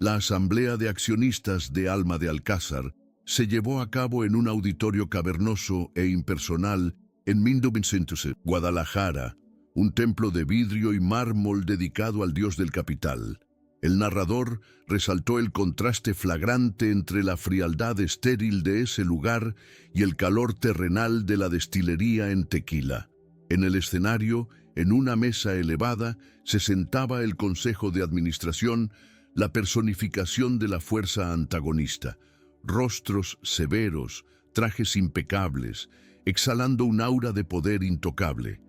La Asamblea de Accionistas de Alma de Alcázar se llevó a cabo en un auditorio cavernoso e impersonal en 1900, Guadalajara, un templo de vidrio y mármol dedicado al dios del capital. El narrador resaltó el contraste flagrante entre la frialdad estéril de ese lugar y el calor terrenal de la destilería en Tequila. En el escenario, en una mesa elevada, se sentaba el Consejo de Administración, la personificación de la fuerza antagonista. Rostros severos, trajes impecables, exhalando un aura de poder intocable.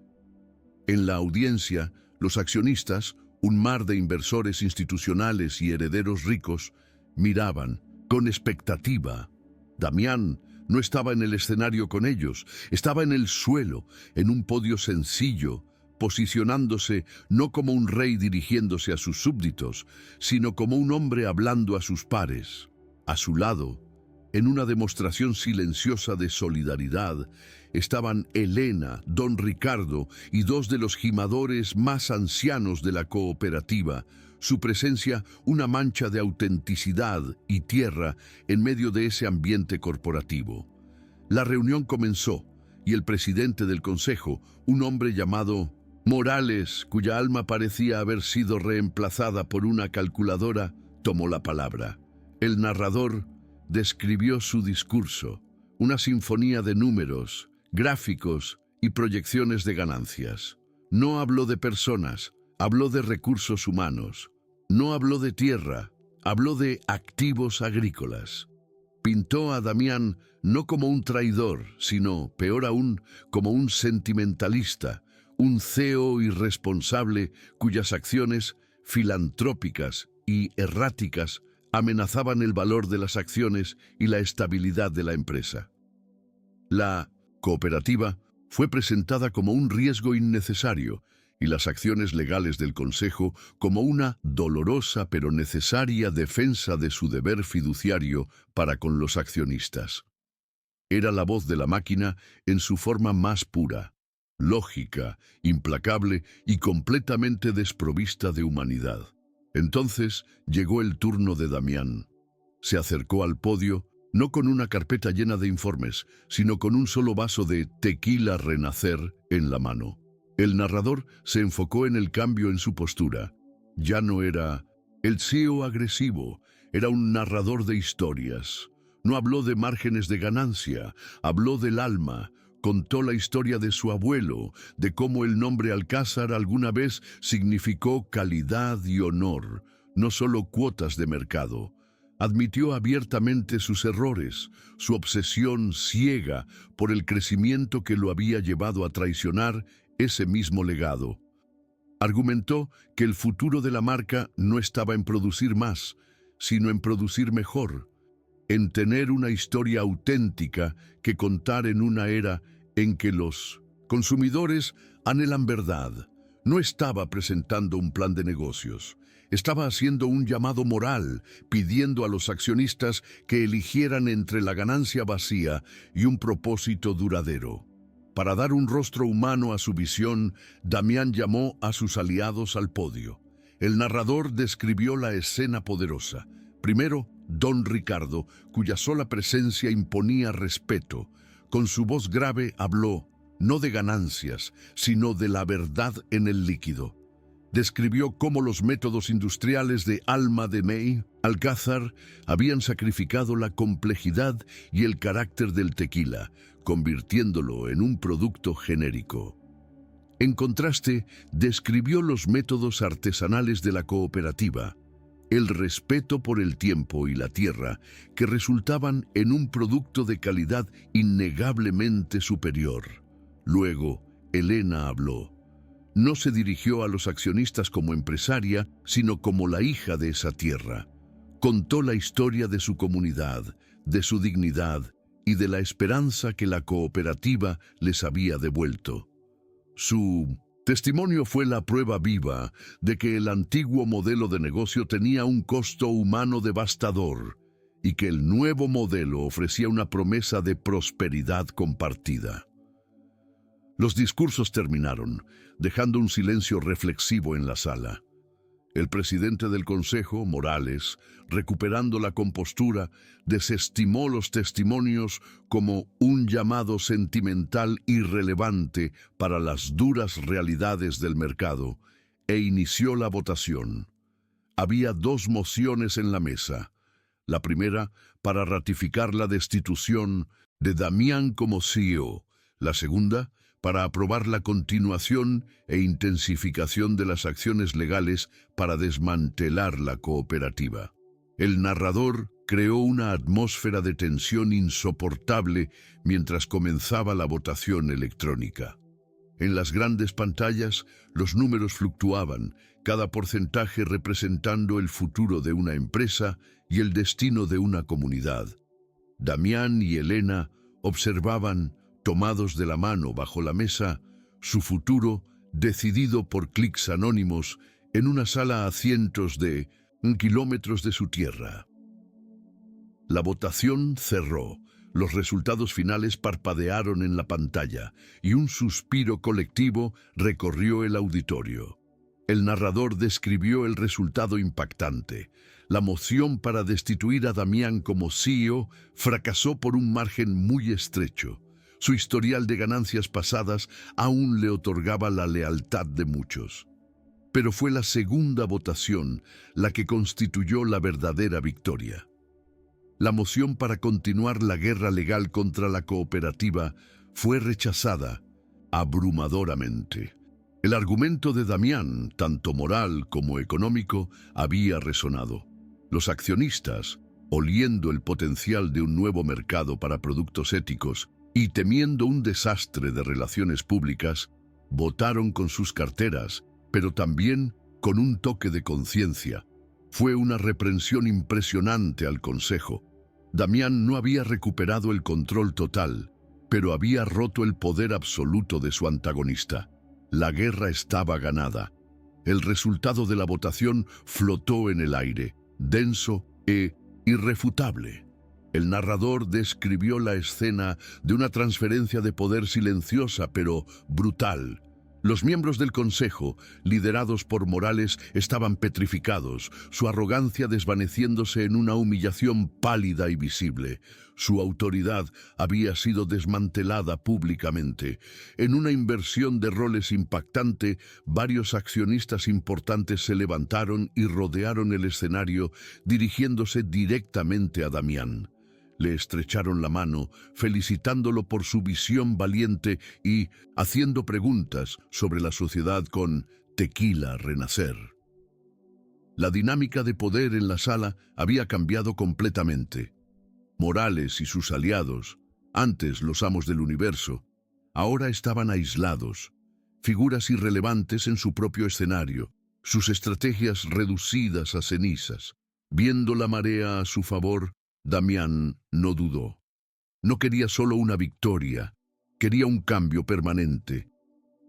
En la audiencia, los accionistas, un mar de inversores institucionales y herederos ricos, miraban con expectativa. Damián no estaba en el escenario con ellos, estaba en el suelo, en un podio sencillo, posicionándose no como un rey dirigiéndose a sus súbditos, sino como un hombre hablando a sus pares. A su lado, en una demostración silenciosa de solidaridad, estaban Elena, don Ricardo y dos de los gimadores más ancianos de la cooperativa, su presencia una mancha de autenticidad y tierra en medio de ese ambiente corporativo. La reunión comenzó y el presidente del consejo, un hombre llamado Morales, cuya alma parecía haber sido reemplazada por una calculadora, tomó la palabra. El narrador describió su discurso, una sinfonía de números, gráficos y proyecciones de ganancias. No habló de personas, habló de recursos humanos. No habló de tierra, habló de activos agrícolas. Pintó a Damián no como un traidor, sino, peor aún, como un sentimentalista, un CEO irresponsable cuyas acciones filantrópicas y erráticas amenazaban el valor de las acciones y la estabilidad de la empresa. La cooperativa fue presentada como un riesgo innecesario y las acciones legales del Consejo como una dolorosa pero necesaria defensa de su deber fiduciario para con los accionistas. Era la voz de la máquina en su forma más pura, lógica, implacable y completamente desprovista de humanidad. Entonces llegó el turno de Damián. Se acercó al podio no con una carpeta llena de informes, sino con un solo vaso de tequila Renacer en la mano. El narrador se enfocó en el cambio en su postura. Ya no era el CEO agresivo, era un narrador de historias. No habló de márgenes de ganancia, habló del alma. Contó la historia de su abuelo, de cómo el nombre Alcázar alguna vez significó calidad y honor, no solo cuotas de mercado. Admitió abiertamente sus errores, su obsesión ciega por el crecimiento que lo había llevado a traicionar ese mismo legado. Argumentó que el futuro de la marca no estaba en producir más, sino en producir mejor, en tener una historia auténtica que contar en una era en que los consumidores anhelan verdad. No estaba presentando un plan de negocios, estaba haciendo un llamado moral, pidiendo a los accionistas que eligieran entre la ganancia vacía y un propósito duradero. Para dar un rostro humano a su visión, Damián llamó a sus aliados al podio. El narrador describió la escena poderosa. Primero, Don Ricardo, cuya sola presencia imponía respeto. Con su voz grave habló, no de ganancias, sino de la verdad en el líquido. Describió cómo los métodos industriales de Alma de May, Alcázar, habían sacrificado la complejidad y el carácter del tequila, convirtiéndolo en un producto genérico. En contraste, describió los métodos artesanales de la cooperativa, el respeto por el tiempo y la tierra, que resultaban en un producto de calidad innegablemente superior. Luego, Elena habló. No se dirigió a los accionistas como empresaria, sino como la hija de esa tierra. Contó la historia de su comunidad, de su dignidad y de la esperanza que la cooperativa les había devuelto. Su testimonio fue la prueba viva de que el antiguo modelo de negocio tenía un costo humano devastador y que el nuevo modelo ofrecía una promesa de prosperidad compartida. Los discursos terminaron, dejando un silencio reflexivo en la sala. El presidente del Consejo, Morales, recuperando la compostura, desestimó los testimonios como un llamado sentimental irrelevante para las duras realidades del mercado e inició la votación. Había dos mociones en la mesa. La primera, para ratificar la destitución de Damián como CEO. La segunda, para aprobar la continuación e intensificación de las acciones legales para desmantelar la cooperativa. El narrador creó una atmósfera de tensión insoportable mientras comenzaba la votación electrónica. En las grandes pantallas, los números fluctuaban, cada porcentaje representando el futuro de una empresa y el destino de una comunidad. Damián y Elena observaban, tomados de la mano bajo la mesa, su futuro decidido por clics anónimos en una sala a cientos de kilómetros de su tierra. La votación cerró, los resultados finales parpadearon en la pantalla y un suspiro colectivo recorrió el auditorio. El narrador describió el resultado impactante. La moción para destituir a Damián como CEO fracasó por un margen muy estrecho. Su historial de ganancias pasadas aún le otorgaba la lealtad de muchos. Pero fue la segunda votación la que constituyó la verdadera victoria. La moción para continuar la guerra legal contra la cooperativa fue rechazada abrumadoramente. El argumento de Damián, tanto moral como económico, había resonado. Los accionistas, oliendo el potencial de un nuevo mercado para productos éticos, y temiendo un desastre de relaciones públicas, votaron con sus carteras, pero también con un toque de conciencia. Fue una reprensión impresionante al Consejo. Damián no había recuperado el control total, pero había roto el poder absoluto de su antagonista. La guerra estaba ganada. El resultado de la votación flotó en el aire, denso e irrefutable. El narrador describió la escena de una transferencia de poder silenciosa pero brutal. Los miembros del Consejo, liderados por Morales, estaban petrificados, su arrogancia desvaneciéndose en una humillación pálida y visible. Su autoridad había sido desmantelada públicamente. En una inversión de roles impactante, varios accionistas importantes se levantaron y rodearon el escenario, dirigiéndose directamente a Damián. Le estrecharon la mano, felicitándolo por su visión valiente y haciendo preguntas sobre la sociedad con Tequila Renacer. La dinámica de poder en la sala había cambiado completamente. Morales y sus aliados, antes los amos del universo, ahora estaban aislados, figuras irrelevantes en su propio escenario, sus estrategias reducidas a cenizas. Viendo la marea a su favor, Damián no dudó. No quería solo una victoria, quería un cambio permanente.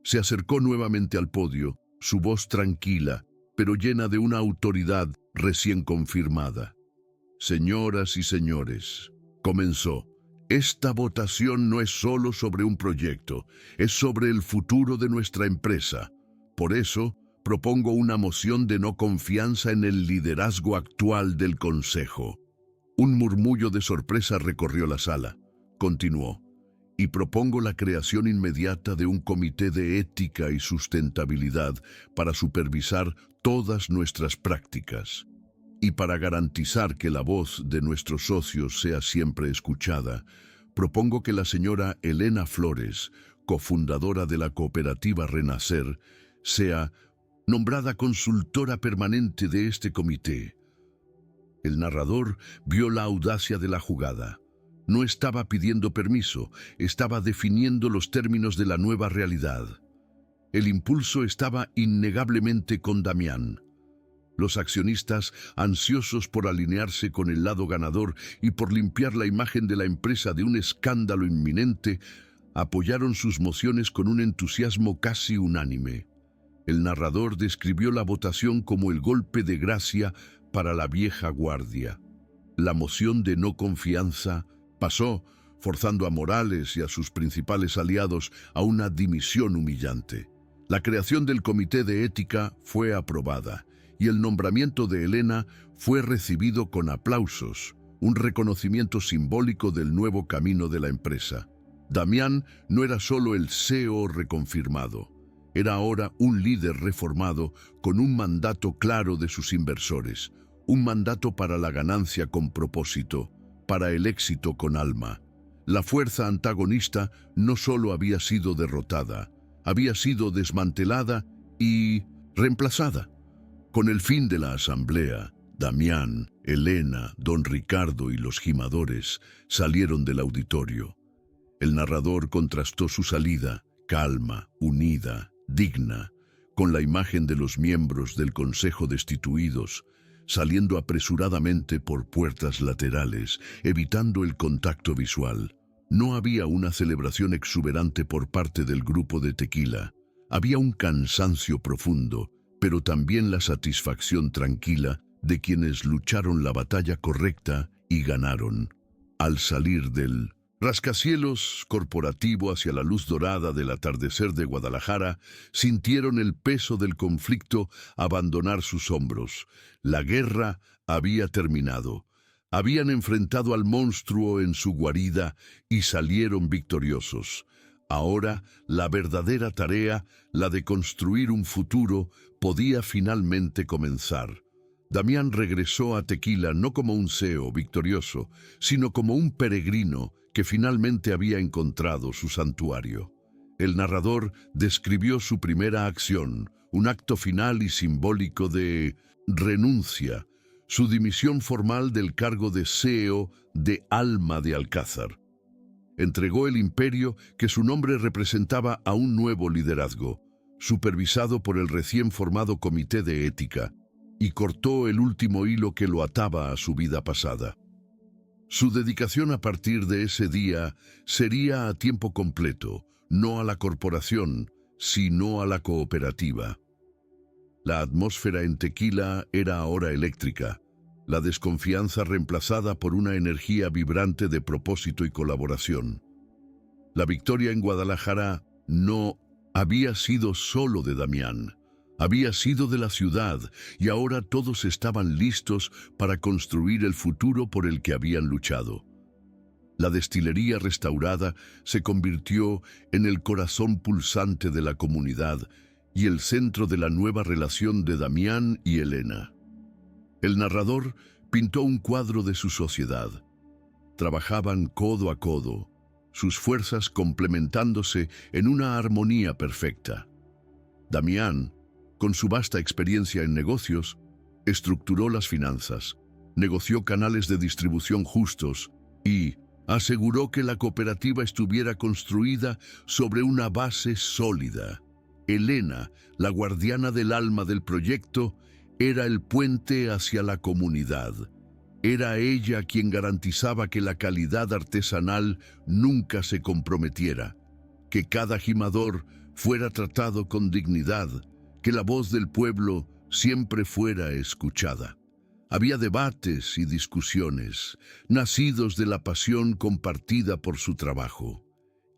Se acercó nuevamente al podio, su voz tranquila, pero llena de una autoridad recién confirmada. Señoras y señores, comenzó. Esta votación no es solo sobre un proyecto, es sobre el futuro de nuestra empresa. Por eso, propongo una moción de no confianza en el liderazgo actual del Consejo. Un murmullo de sorpresa recorrió la sala. Continuó. Y propongo la creación inmediata de un comité de ética y sustentabilidad para supervisar todas nuestras prácticas. Y para garantizar que la voz de nuestros socios sea siempre escuchada, propongo que la señora Elena Flores, cofundadora de la cooperativa Renacer, sea nombrada consultora permanente de este comité. El narrador vio la audacia de la jugada. No estaba pidiendo permiso, estaba definiendo los términos de la nueva realidad. El impulso estaba innegablemente con Damián. Los accionistas, ansiosos por alinearse con el lado ganador y por limpiar la imagen de la empresa de un escándalo inminente, apoyaron sus mociones con un entusiasmo casi unánime. El narrador describió la votación como el golpe de gracia para la vieja guardia. La moción de no confianza pasó, forzando a Morales y a sus principales aliados a una dimisión humillante. La creación del Comité de Ética fue aprobada y el nombramiento de Elena fue recibido con aplausos, un reconocimiento simbólico del nuevo camino de la empresa. Damián no era solo el CEO reconfirmado, era ahora un líder reformado con un mandato claro de sus inversores, un mandato para la ganancia con propósito, para el éxito con alma. La fuerza antagonista no solo había sido derrotada, había sido desmantelada y reemplazada. Con el fin de la asamblea, Damián, Elena, don Ricardo y los gimadores salieron del auditorio. El narrador contrastó su salida, calma, unida, digna, con la imagen de los miembros del consejo destituidos, saliendo apresuradamente por puertas laterales, evitando el contacto visual. No había una celebración exuberante por parte del grupo de Tequila. Había un cansancio profundo, pero también la satisfacción tranquila de quienes lucharon la batalla correcta y ganaron. Al salir del rascacielos corporativo hacia la luz dorada del atardecer de Guadalajara, sintieron el peso del conflicto abandonar sus hombros. La guerra había terminado. Habían enfrentado al monstruo en su guarida y salieron victoriosos. Ahora, la verdadera tarea, la de construir un futuro, podía finalmente comenzar. Damián regresó a Tequila no como un CEO victorioso, sino como un peregrino que finalmente había encontrado su santuario. El narrador describió su primera acción, un acto final y simbólico de renuncia, su dimisión formal del cargo de CEO de Alma de Alcázar. Entregó el imperio que su nombre representaba a un nuevo liderazgo, supervisado por el recién formado Comité de Ética, y cortó el último hilo que lo ataba a su vida pasada. Su dedicación a partir de ese día sería a tiempo completo, no a la corporación, sino a la cooperativa. La atmósfera en Tequila era ahora eléctrica, la desconfianza reemplazada por una energía vibrante de propósito y colaboración. La victoria en Guadalajara no había sido solo de Damián, había sido de la ciudad, y ahora todos estaban listos para construir el futuro por el que habían luchado. La destilería restaurada se convirtió en el corazón pulsante de la comunidad y el centro de la nueva relación de Damián y Elena. El narrador pintó un cuadro de su sociedad. Trabajaban codo a codo, sus fuerzas complementándose en una armonía perfecta. Damián, con su vasta experiencia en negocios, estructuró las finanzas, negoció canales de distribución justos y aseguró que la cooperativa estuviera construida sobre una base sólida. Elena, la guardiana del alma del proyecto, era el puente hacia la comunidad. Era ella quien garantizaba que la calidad artesanal nunca se comprometiera, que cada gimador fuera tratado con dignidad, que la voz del pueblo siempre fuera escuchada. Había debates y discusiones, nacidos de la pasión compartida por su trabajo.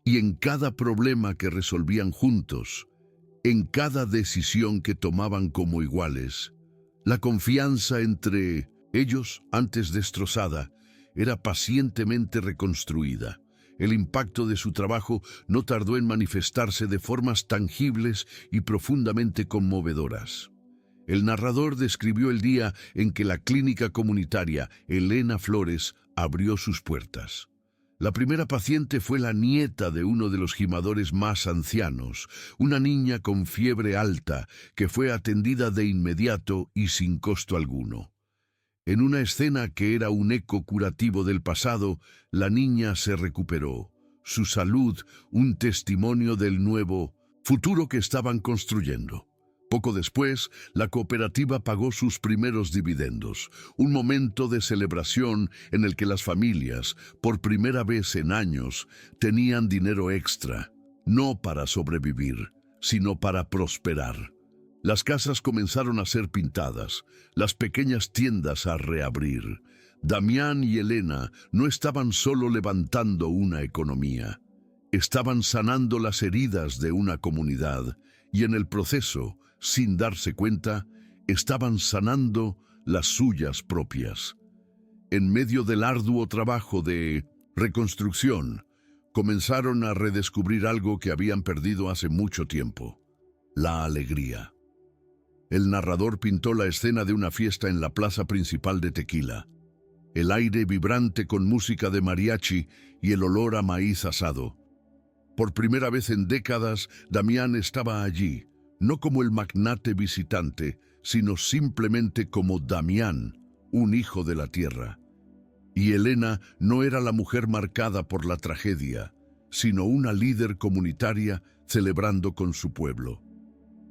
Y en cada problema que resolvían juntos, en cada decisión que tomaban como iguales, la confianza entre ellos, antes destrozada, era pacientemente reconstruida. El impacto de su trabajo no tardó en manifestarse de formas tangibles y profundamente conmovedoras. El narrador describió el día en que la clínica comunitaria Elena Flores abrió sus puertas. La primera paciente fue la nieta de uno de los gimadores más ancianos, una niña con fiebre alta que fue atendida de inmediato y sin costo alguno. En una escena que era un eco curativo del pasado, la niña se recuperó, su salud un testimonio del nuevo futuro que estaban construyendo. Poco después, la cooperativa pagó sus primeros dividendos, un momento de celebración en el que las familias, por primera vez en años, tenían dinero extra, no para sobrevivir, sino para prosperar. Las casas comenzaron a ser pintadas, las pequeñas tiendas a reabrir. Damián y Elena no estaban solo levantando una economía, estaban sanando las heridas de una comunidad y en el proceso, sin darse cuenta, estaban sanando las suyas propias. En medio del arduo trabajo de reconstrucción, comenzaron a redescubrir algo que habían perdido hace mucho tiempo: la alegría. El narrador pintó la escena de una fiesta en la plaza principal de Tequila. El aire vibrante con música de mariachi y el olor a maíz asado. Por primera vez en décadas, Damián estaba allí, no como el magnate visitante, sino simplemente como Damián, un hijo de la tierra. Y Elena no era la mujer marcada por la tragedia, sino una líder comunitaria celebrando con su pueblo.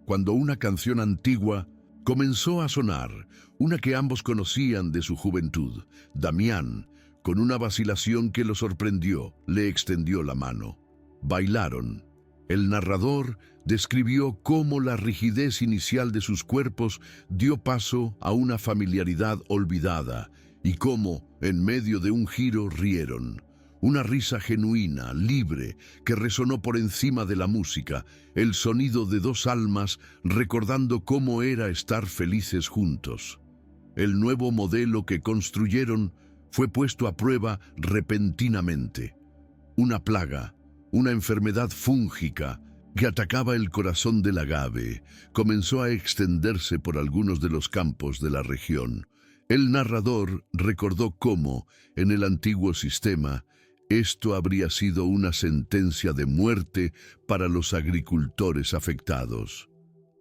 Cuando una canción antigua comenzó a sonar, una que ambos conocían de su juventud, Damián, con una vacilación que lo sorprendió, le extendió la mano. Bailaron. El narrador describió cómo la rigidez inicial de sus cuerpos dio paso a una familiaridad olvidada y cómo, en medio de un giro, rieron. Una risa genuina, libre, que resonó por encima de la música, el sonido de dos almas recordando cómo era estar felices juntos. El nuevo modelo que construyeron fue puesto a prueba repentinamente. Una plaga, una enfermedad fúngica que atacaba el corazón del agave, comenzó a extenderse por algunos de los campos de la región. El narrador recordó cómo, en el antiguo sistema, esto habría sido una sentencia de muerte para los agricultores afectados.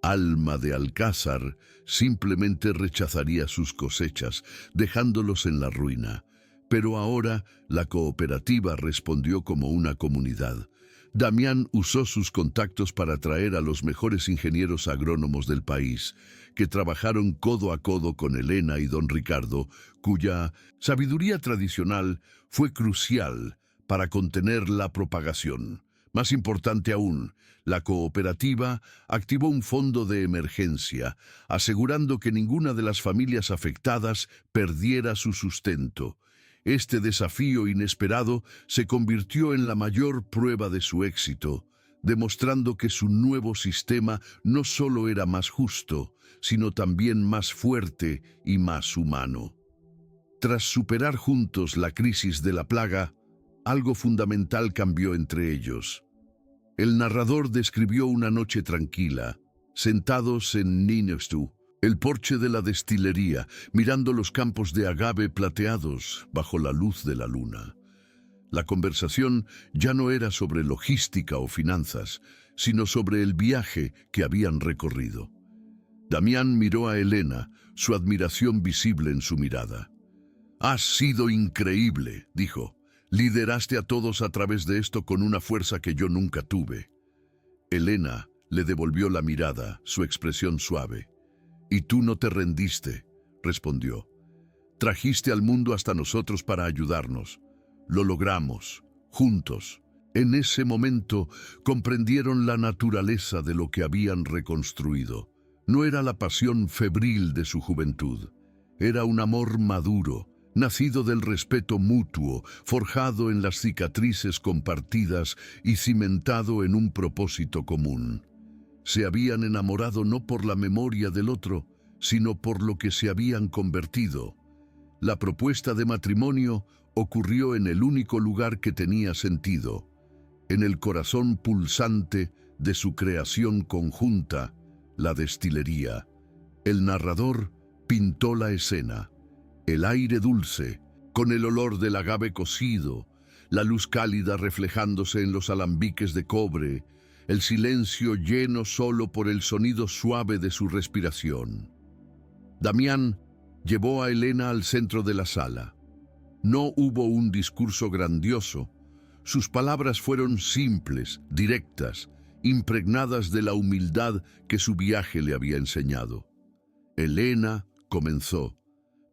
Alma de Alcázar simplemente rechazaría sus cosechas, dejándolos en la ruina. Pero ahora la cooperativa respondió como una comunidad. Damián usó sus contactos para atraer a los mejores ingenieros agrónomos del país, que trabajaron codo a codo con Elena y don Ricardo, cuya sabiduría tradicional fue crucial para contener la propagación. Más importante aún, la cooperativa activó un fondo de emergencia, asegurando que ninguna de las familias afectadas perdiera su sustento. Este desafío inesperado se convirtió en la mayor prueba de su éxito. demostrando que su nuevo sistema no solo era más justo, sino también más fuerte y más humano. Tras superar juntos la crisis de la plaga, algo fundamental cambió entre ellos. El narrador describió una noche tranquila, sentados en Nineveh, el porche de la destilería, mirando los campos de agave plateados bajo la luz de la luna. La conversación ya no era sobre logística o finanzas, sino sobre el viaje que habían recorrido. Damián miró a Helena, su admiración visible en su mirada. «Has sido increíble», dijo. «Lideraste a todos a través de esto con una fuerza que yo nunca tuve». Helena le devolvió la mirada, su expresión suave. «Y tú no te rendiste», respondió. «Trajiste al mundo hasta nosotros para ayudarnos. Lo logramos, juntos». En ese momento comprendieron la naturaleza de lo que habían reconstruido. No era la pasión febril de su juventud. Era un amor maduro, nacido del respeto mutuo, forjado en las cicatrices compartidas y cimentado en un propósito común. Se habían enamorado no por la memoria del otro, sino por lo que se habían convertido. La propuesta de matrimonio ocurrió en el único lugar que tenía sentido, en el corazón pulsante de su creación conjunta, la destilería. El narrador pintó la escena. El aire dulce, con el olor del agave cocido, la luz cálida reflejándose en los alambiques de cobre, el silencio lleno solo por el sonido suave de su respiración. Damián llevó a Helena al centro de la sala. No hubo un discurso grandioso. Sus palabras fueron simples, directas, impregnadas de la humildad que su viaje le había enseñado. Helena comenzó.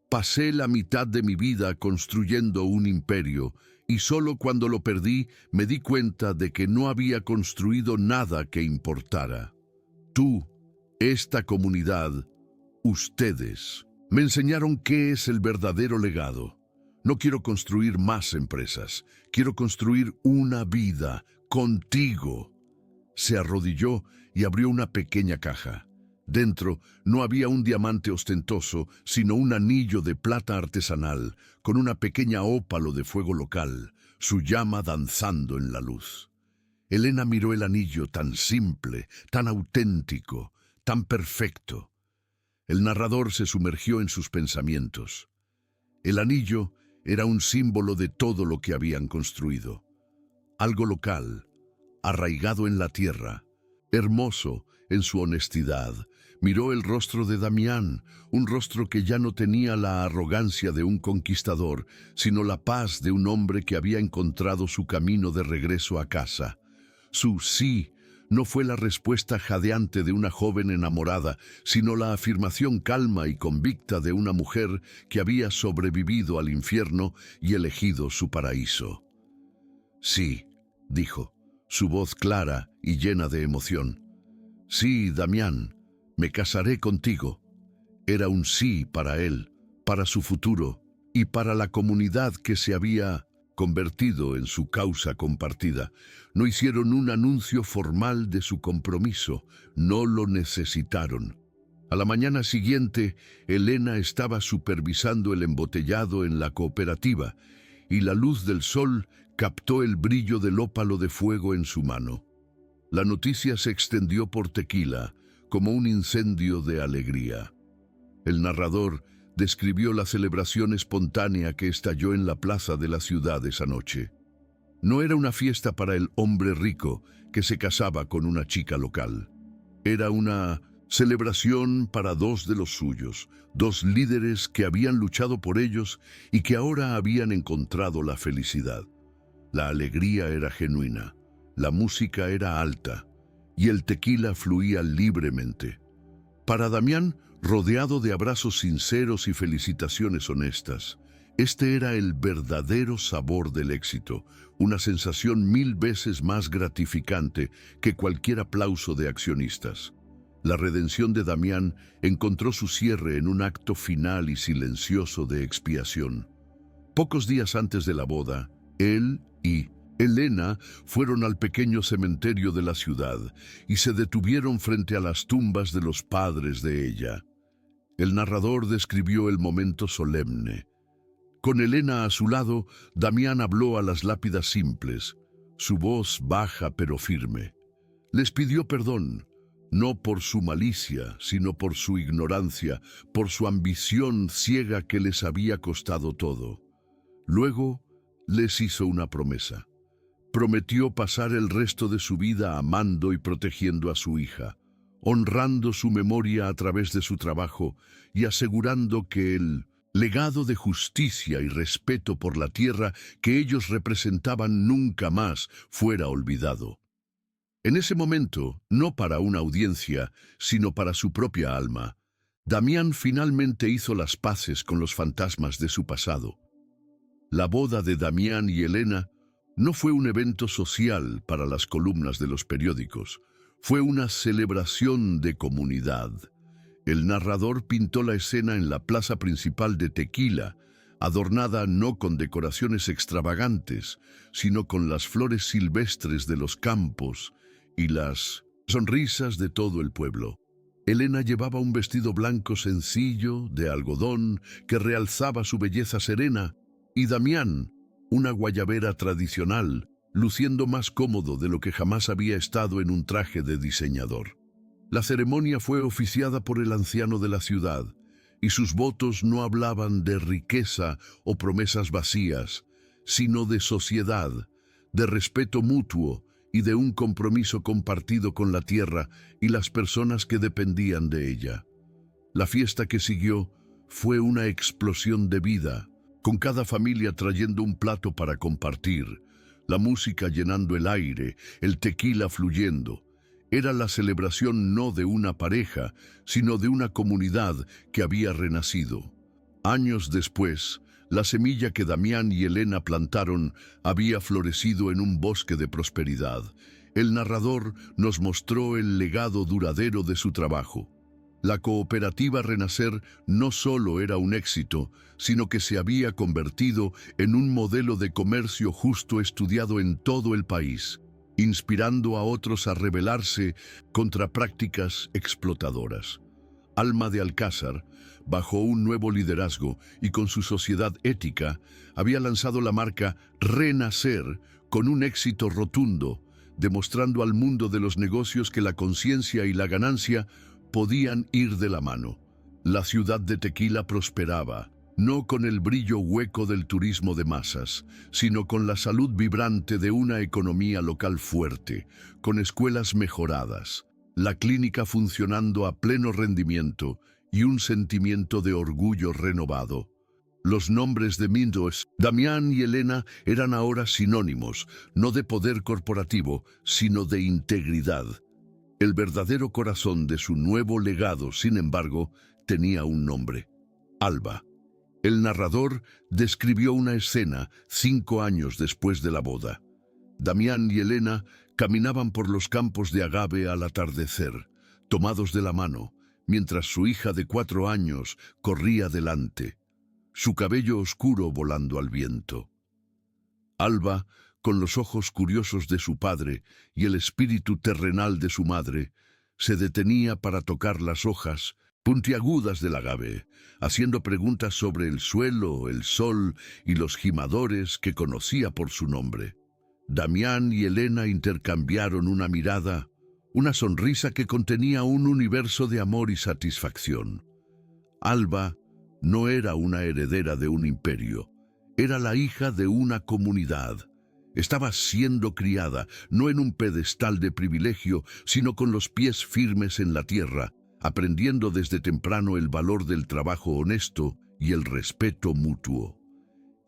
«Pasé la mitad de mi vida construyendo un imperio, y solo cuando lo perdí me di cuenta de que no había construido nada que importara. Tú, esta comunidad, ustedes, me enseñaron qué es el verdadero legado. No quiero construir más empresas, quiero construir una vida contigo». Se arrodilló y abrió una pequeña caja. Dentro no había un diamante ostentoso, sino un anillo de plata artesanal, con una pequeña ópalo de fuego local, su llama danzando en la luz. Helena miró el anillo tan simple, tan auténtico, tan perfecto. El narrador se sumergió en sus pensamientos. El anillo era un símbolo de todo lo que habían construido. Algo local, arraigado en la tierra, hermoso en su honestidad. Miró el rostro de Damián, un rostro que ya no tenía la arrogancia de un conquistador, sino la paz de un hombre que había encontrado su camino de regreso a casa. Su sí no fue la respuesta jadeante de una joven enamorada, sino la afirmación calma y convicta de una mujer que había sobrevivido al infierno y elegido su paraíso. «Sí», dijo, su voz clara y llena de emoción. «Sí, Damián, me casaré contigo». Era un sí para él, para su futuro y para la comunidad que se había convertido en su causa compartida. No hicieron un anuncio formal de su compromiso, no lo necesitaron. A la mañana siguiente, Helena estaba supervisando el embotellado en la cooperativa y la luz del sol captó el brillo del ópalo de fuego en su mano. La noticia se extendió por Tequila como un incendio de alegría. El narrador describió la celebración espontánea que estalló en la plaza de la ciudad esa noche. No era una fiesta para el hombre rico que se casaba con una chica local. Era una celebración para dos de los suyos, dos líderes que habían luchado por ellos y que ahora habían encontrado la felicidad. La alegría era genuina, la música era alta y el tequila fluía libremente. Para Damián, rodeado de abrazos sinceros y felicitaciones honestas, este era el verdadero sabor del éxito, una sensación 1000 veces más gratificante que cualquier aplauso de accionistas. La redención de Damián encontró su cierre en un acto final y silencioso de expiación. Pocos días antes de la boda, él y Elena fueron al pequeño cementerio de la ciudad y se detuvieron frente a las tumbas de los padres de ella. El narrador describió el momento solemne. Con Elena a su lado, Damián habló a las lápidas simples, su voz baja pero firme. Les pidió perdón, no por su malicia, sino por su ignorancia, por su ambición ciega que les había costado todo. Luego les hizo una promesa. Prometió pasar el resto de su vida amando y protegiendo a su hija, honrando su memoria a través de su trabajo y asegurando que el legado de justicia y respeto por la tierra que ellos representaban nunca más fuera olvidado. En ese momento, no para una audiencia, sino para su propia alma, Damián finalmente hizo las paces con los fantasmas de su pasado. La boda de Damián y Elena no fue un evento social para las columnas de los periódicos, fue una celebración de comunidad. El narrador pintó la escena en la plaza principal de Tequila, adornada no con decoraciones extravagantes, sino con las flores silvestres de los campos y las sonrisas de todo el pueblo. Elena llevaba un vestido blanco sencillo, de algodón, que realzaba su belleza serena, y Damián, una guayabera tradicional, luciendo más cómodo de lo que jamás había estado en un traje de diseñador. La ceremonia fue oficiada por el anciano de la ciudad, y sus votos no hablaban de riqueza o promesas vacías, sino de sociedad, de respeto mutuo y de un compromiso compartido con la tierra y las personas que dependían de ella. La fiesta que siguió fue una explosión de vida, con cada familia trayendo un plato para compartir, la música llenando el aire, el tequila fluyendo. Era la celebración no de una pareja, sino de una comunidad que había renacido. Años después, la semilla que Damián y Elena plantaron había florecido en un bosque de prosperidad. El narrador nos mostró el legado duradero de su trabajo. La cooperativa Renacer no solo era un éxito, sino que se había convertido en un modelo de comercio justo estudiado en todo el país, inspirando a otros a rebelarse contra prácticas explotadoras. Alma de Alcázar, bajo un nuevo liderazgo y con su sociedad ética, había lanzado la marca Renacer con un éxito rotundo, demostrando al mundo de los negocios que la conciencia y la ganancia podían ir de la mano. La ciudad de Tequila prosperaba, no con el brillo hueco del turismo de masas, sino con la salud vibrante de una economía local fuerte, con escuelas mejoradas, la clínica funcionando a pleno rendimiento y un sentimiento de orgullo renovado. Los nombres de Mindos, Damián y Elena eran ahora sinónimos, no de poder corporativo, sino de integridad. El verdadero corazón de su nuevo legado, sin embargo, tenía un nombre: Alba. El narrador describió una escena 5 años después de la boda. Damián y Elena caminaban por los campos de agave al atardecer, tomados de la mano, mientras su hija de 4 años corría delante, su cabello oscuro volando al viento. Alba, con los ojos curiosos de su padre y el espíritu terrenal de su madre, se detenía para tocar las hojas puntiagudas del agave, haciendo preguntas sobre el suelo, el sol y los gimadores que conocía por su nombre. Damián y Elena intercambiaron una mirada, una sonrisa que contenía un universo de amor y satisfacción. Alba no era una heredera de un imperio, era la hija de una comunidad. Estaba siendo criada, no en un pedestal de privilegio, sino con los pies firmes en la tierra, aprendiendo desde temprano el valor del trabajo honesto y el respeto mutuo.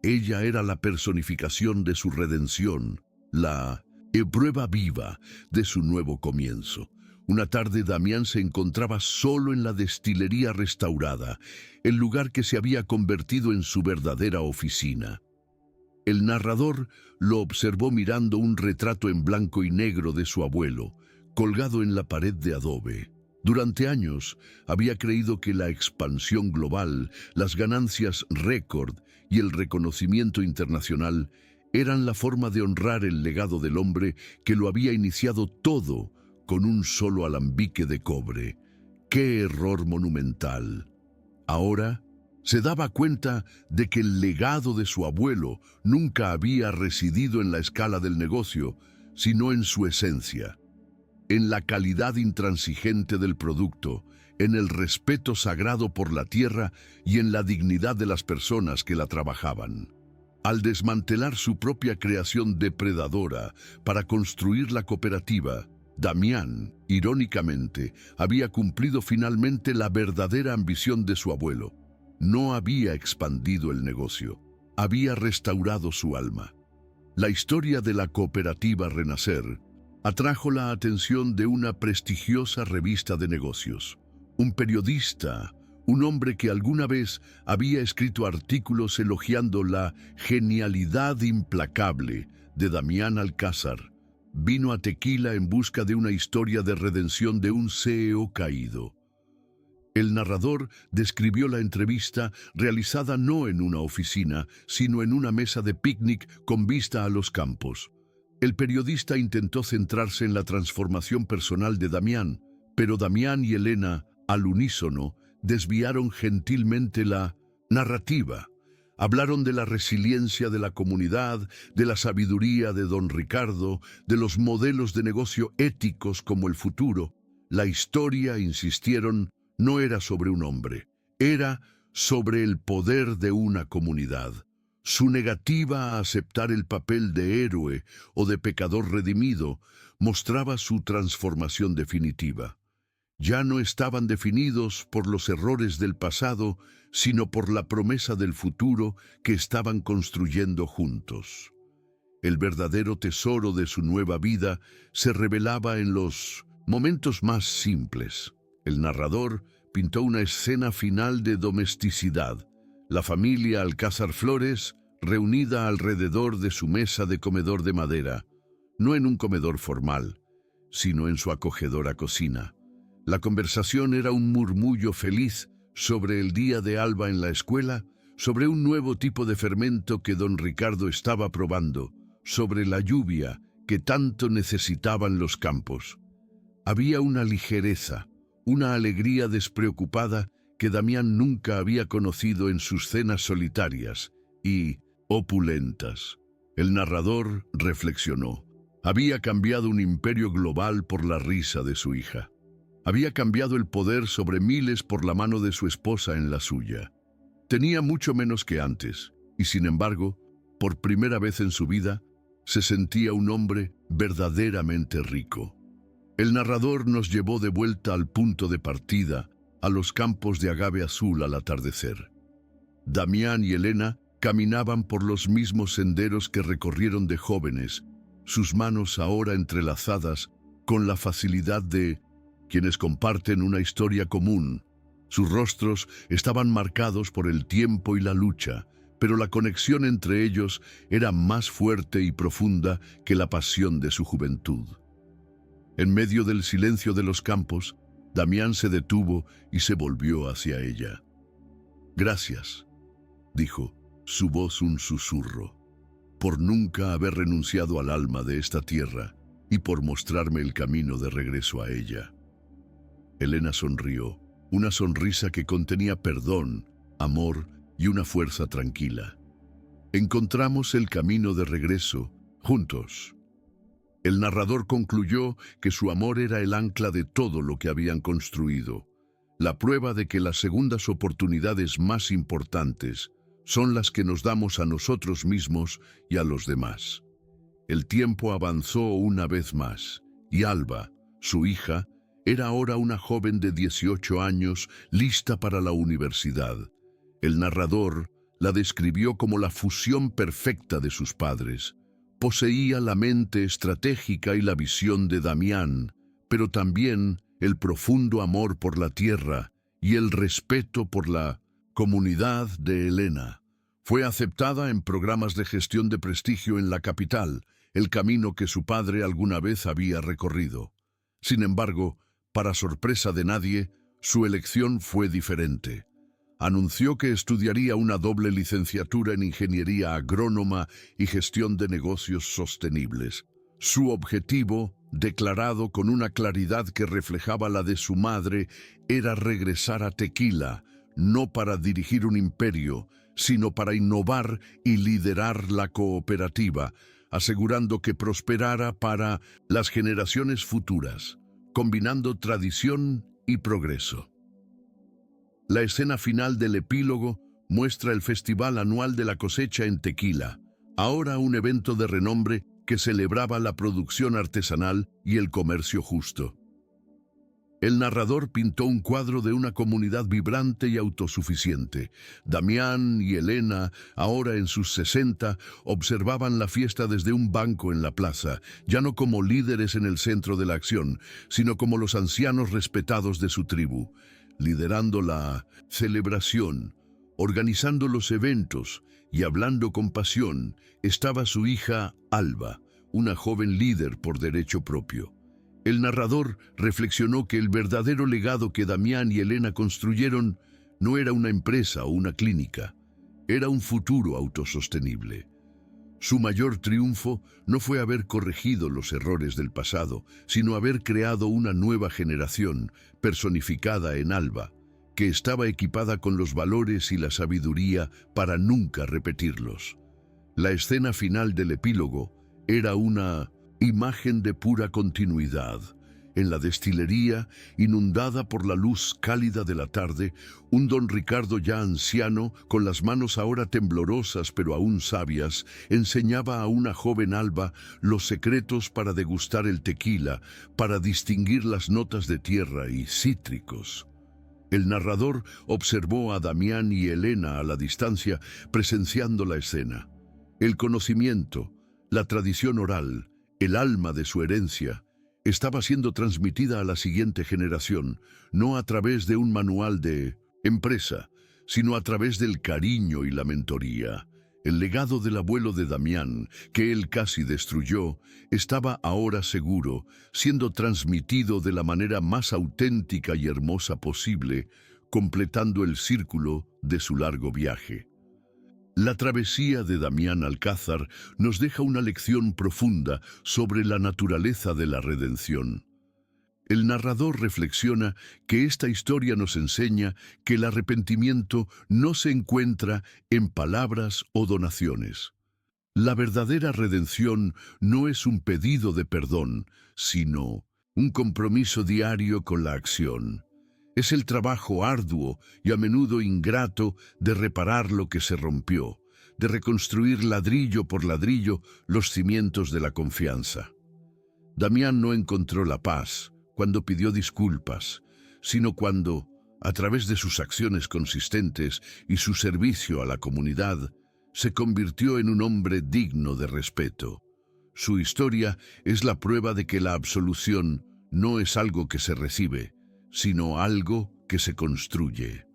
Ella era la personificación de su redención, la prueba viva de su nuevo comienzo. Una tarde Damián se encontraba solo en la destilería restaurada, el lugar que se había convertido en su verdadera oficina. El narrador lo observó mirando un retrato en blanco y negro de su abuelo, colgado en la pared de adobe. Durante años había creído que la expansión global, las ganancias récord y el reconocimiento internacional eran la forma de honrar el legado del hombre que lo había iniciado todo con un solo alambique de cobre. ¡Qué error monumental! Ahora se daba cuenta de que el legado de su abuelo nunca había residido en la escala del negocio, sino en su esencia, en la calidad intransigente del producto, en el respeto sagrado por la tierra y en la dignidad de las personas que la trabajaban. Al desmantelar su propia creación depredadora para construir la cooperativa, Damián, irónicamente, había cumplido finalmente la verdadera ambición de su abuelo. No había expandido el negocio, había restaurado su alma. La historia de la cooperativa Renacer atrajo la atención de una prestigiosa revista de negocios. Un periodista, un hombre que alguna vez había escrito artículos elogiando la genialidad implacable de Damián Alcázar, vino a Tequila en busca de una historia de redención de un CEO caído. El narrador describió la entrevista realizada no en una oficina, sino en una mesa de picnic con vista a los campos. El periodista intentó centrarse en la transformación personal de Damián, pero Damián y Elena, al unísono, desviaron gentilmente la narrativa. Hablaron de la resiliencia de la comunidad, de la sabiduría de don Ricardo, de los modelos de negocio éticos como el futuro. La historia, insistieron, no era sobre un hombre, era sobre el poder de una comunidad. Su negativa a aceptar el papel de héroe o de pecador redimido mostraba su transformación definitiva. Ya no estaban definidos por los errores del pasado, sino por la promesa del futuro que estaban construyendo juntos. El verdadero tesoro de su nueva vida se revelaba en los momentos más simples. El narrador pintó una escena final de domesticidad. La familia Alcázar Flores, reunida alrededor de su mesa de comedor de madera, no en un comedor formal, sino en su acogedora cocina. La conversación era un murmullo feliz sobre el día de Alba en la escuela, sobre un nuevo tipo de fermento que don Ricardo estaba probando, sobre la lluvia que tanto necesitaban los campos. Había una ligereza, una alegría despreocupada que Damián nunca había conocido en sus cenas solitarias y opulentas. El narrador reflexionó. Había cambiado un imperio global por la risa de su hija. Había cambiado el poder sobre miles por la mano de su esposa en la suya. Tenía mucho menos que antes, y sin embargo, por primera vez en su vida, se sentía un hombre verdaderamente rico. El narrador nos llevó de vuelta al punto de partida, a los campos de agave azul al atardecer. Damián y Elena caminaban por los mismos senderos que recorrieron de jóvenes, sus manos ahora entrelazadas con la facilidad de quienes comparten una historia común. Sus rostros estaban marcados por el tiempo y la lucha, pero la conexión entre ellos era más fuerte y profunda que la pasión de su juventud. En medio del silencio de los campos, Damián se detuvo y se volvió hacia ella. «Gracias», dijo, su voz un susurro, «por nunca haber renunciado al alma de esta tierra y por mostrarme el camino de regreso a ella». Elena sonrió, una sonrisa que contenía perdón, amor y una fuerza tranquila. «Encontramos el camino de regreso, juntos». El narrador concluyó que su amor era el ancla de todo lo que habían construido, la prueba de que las segundas oportunidades más importantes son las que nos damos a nosotros mismos y a los demás. El tiempo avanzó una vez más, y Alba, su hija, era ahora una joven de 18 años lista para la universidad. El narrador la describió como la fusión perfecta de sus padres. Poseía la mente estratégica y la visión de Damián, pero también el profundo amor por la tierra y el respeto por la comunidad de Elena. Fue aceptada en programas de gestión de prestigio en la capital, el camino que su padre alguna vez había recorrido. Sin embargo, para sorpresa de nadie, su elección fue diferente. Anunció que estudiaría una doble licenciatura en ingeniería agrónoma y gestión de negocios sostenibles. Su objetivo, declarado con una claridad que reflejaba la de su madre, era regresar a Tequila, no para dirigir un imperio, sino para innovar y liderar la cooperativa, asegurando que prosperara para las generaciones futuras, combinando tradición y progreso. La escena final del epílogo muestra el Festival Anual de la Cosecha en Tequila, ahora un evento de renombre que celebraba la producción artesanal y el comercio justo. El narrador pintó un cuadro de una comunidad vibrante y autosuficiente. Damián y Elena, ahora en sus 60, observaban la fiesta desde un banco en la plaza, ya no como líderes en el centro de la acción, sino como los ancianos respetados de su tribu, liderando la celebración, organizando los eventos y hablando con pasión. Estaba su hija Alba, una joven líder por derecho propio. El narrador reflexionó que el verdadero legado que Damián y Elena construyeron no era una empresa o una clínica, era un futuro autosostenible. Su mayor triunfo no fue haber corregido los errores del pasado, sino haber creado una nueva generación, personificada en Alba, que estaba equipada con los valores y la sabiduría para nunca repetirlos. La escena final del epílogo era una imagen de pura continuidad. En la destilería, inundada por la luz cálida de la tarde, un don Ricardo ya anciano, con las manos ahora temblorosas pero aún sabias, enseñaba a una joven Alba los secretos para degustar el tequila, para distinguir las notas de tierra y cítricos. El narrador observó a Damián y Elena a la distancia, presenciando la escena. El conocimiento, la tradición oral, el alma de su herencia, estaba siendo transmitida a la siguiente generación, no a través de un manual de empresa, sino a través del cariño y la mentoría. El legado del abuelo de Damián, que él casi destruyó, estaba ahora seguro, siendo transmitido de la manera más auténtica y hermosa posible, completando el círculo de su largo viaje. La travesía de Damián Alcázar nos deja una lección profunda sobre la naturaleza de la redención. El narrador reflexiona que esta historia nos enseña que el arrepentimiento no se encuentra en palabras o donaciones. La verdadera redención no es un pedido de perdón, sino un compromiso diario con la acción. Es el trabajo arduo y a menudo ingrato de reparar lo que se rompió, de reconstruir ladrillo por ladrillo los cimientos de la confianza. Damián no encontró la paz cuando pidió disculpas, sino cuando, a través de sus acciones consistentes y su servicio a la comunidad, se convirtió en un hombre digno de respeto. Su historia es la prueba de que la absolución no es algo que se recibe, sino algo que se construye.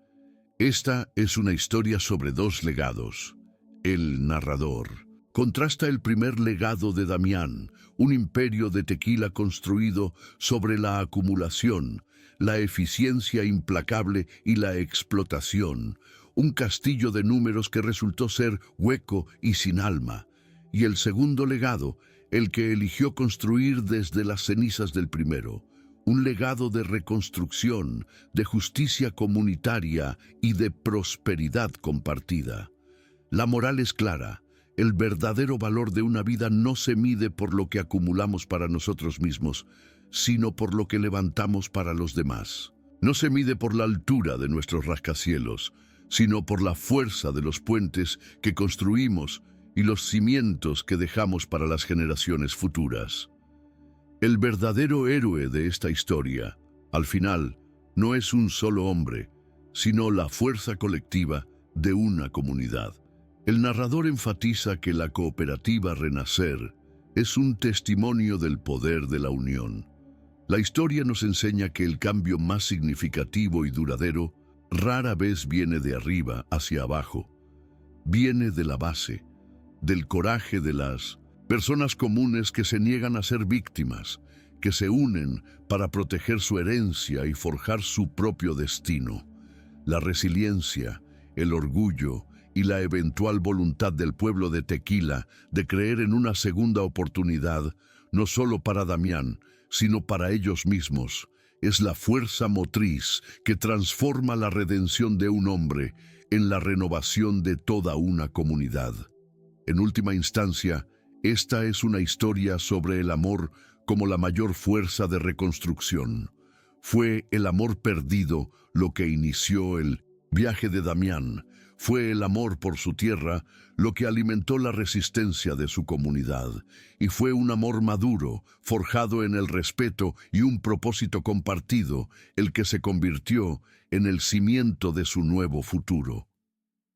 Esta es una historia sobre dos legados. El narrador contrasta el primer legado de Damián, un imperio de tequila construido sobre la acumulación, la eficiencia implacable y la explotación, un castillo de números que resultó ser hueco y sin alma, y el segundo legado, el que eligió construir desde las cenizas del primero, un legado de reconstrucción, de justicia comunitaria y de prosperidad compartida. La moral es clara. El verdadero valor de una vida no se mide por lo que acumulamos para nosotros mismos, sino por lo que levantamos para los demás. No se mide por la altura de nuestros rascacielos, sino por la fuerza de los puentes que construimos y los cimientos que dejamos para las generaciones futuras. El verdadero héroe de esta historia, al final, no es un solo hombre, sino la fuerza colectiva de una comunidad. El narrador enfatiza que la cooperativa Renacer es un testimonio del poder de la unión. La historia nos enseña que el cambio más significativo y duradero rara vez viene de arriba hacia abajo. Viene de la base, del coraje de las personas comunes que se niegan a ser víctimas, que se unen para proteger su herencia y forjar su propio destino. La resiliencia, el orgullo y la eventual voluntad del pueblo de Tequila de creer en una segunda oportunidad, no solo para Damián, sino para ellos mismos, es la fuerza motriz que transforma la redención de un hombre en la renovación de toda una comunidad. En última instancia, esta es una historia sobre el amor como la mayor fuerza de reconstrucción. Fue el amor perdido lo que inició el viaje de Damián. Fue el amor por su tierra lo que alimentó la resistencia de su comunidad. Y fue un amor maduro, forjado en el respeto y un propósito compartido, el que se convirtió en el cimiento de su nuevo futuro.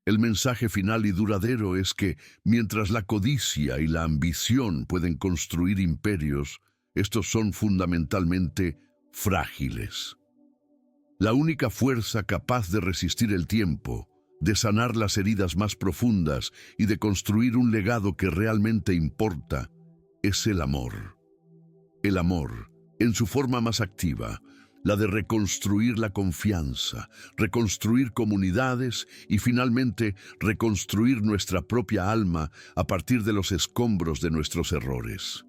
El mensaje final y duradero es que, mientras la codicia y la ambición pueden construir imperios, estos son fundamentalmente frágiles. La única fuerza capaz de resistir el tiempo, de sanar las heridas más profundas y de construir un legado que realmente importa, es el amor. El amor, en su forma más activa, la de reconstruir la confianza, reconstruir comunidades y finalmente reconstruir nuestra propia alma a partir de los escombros de nuestros errores.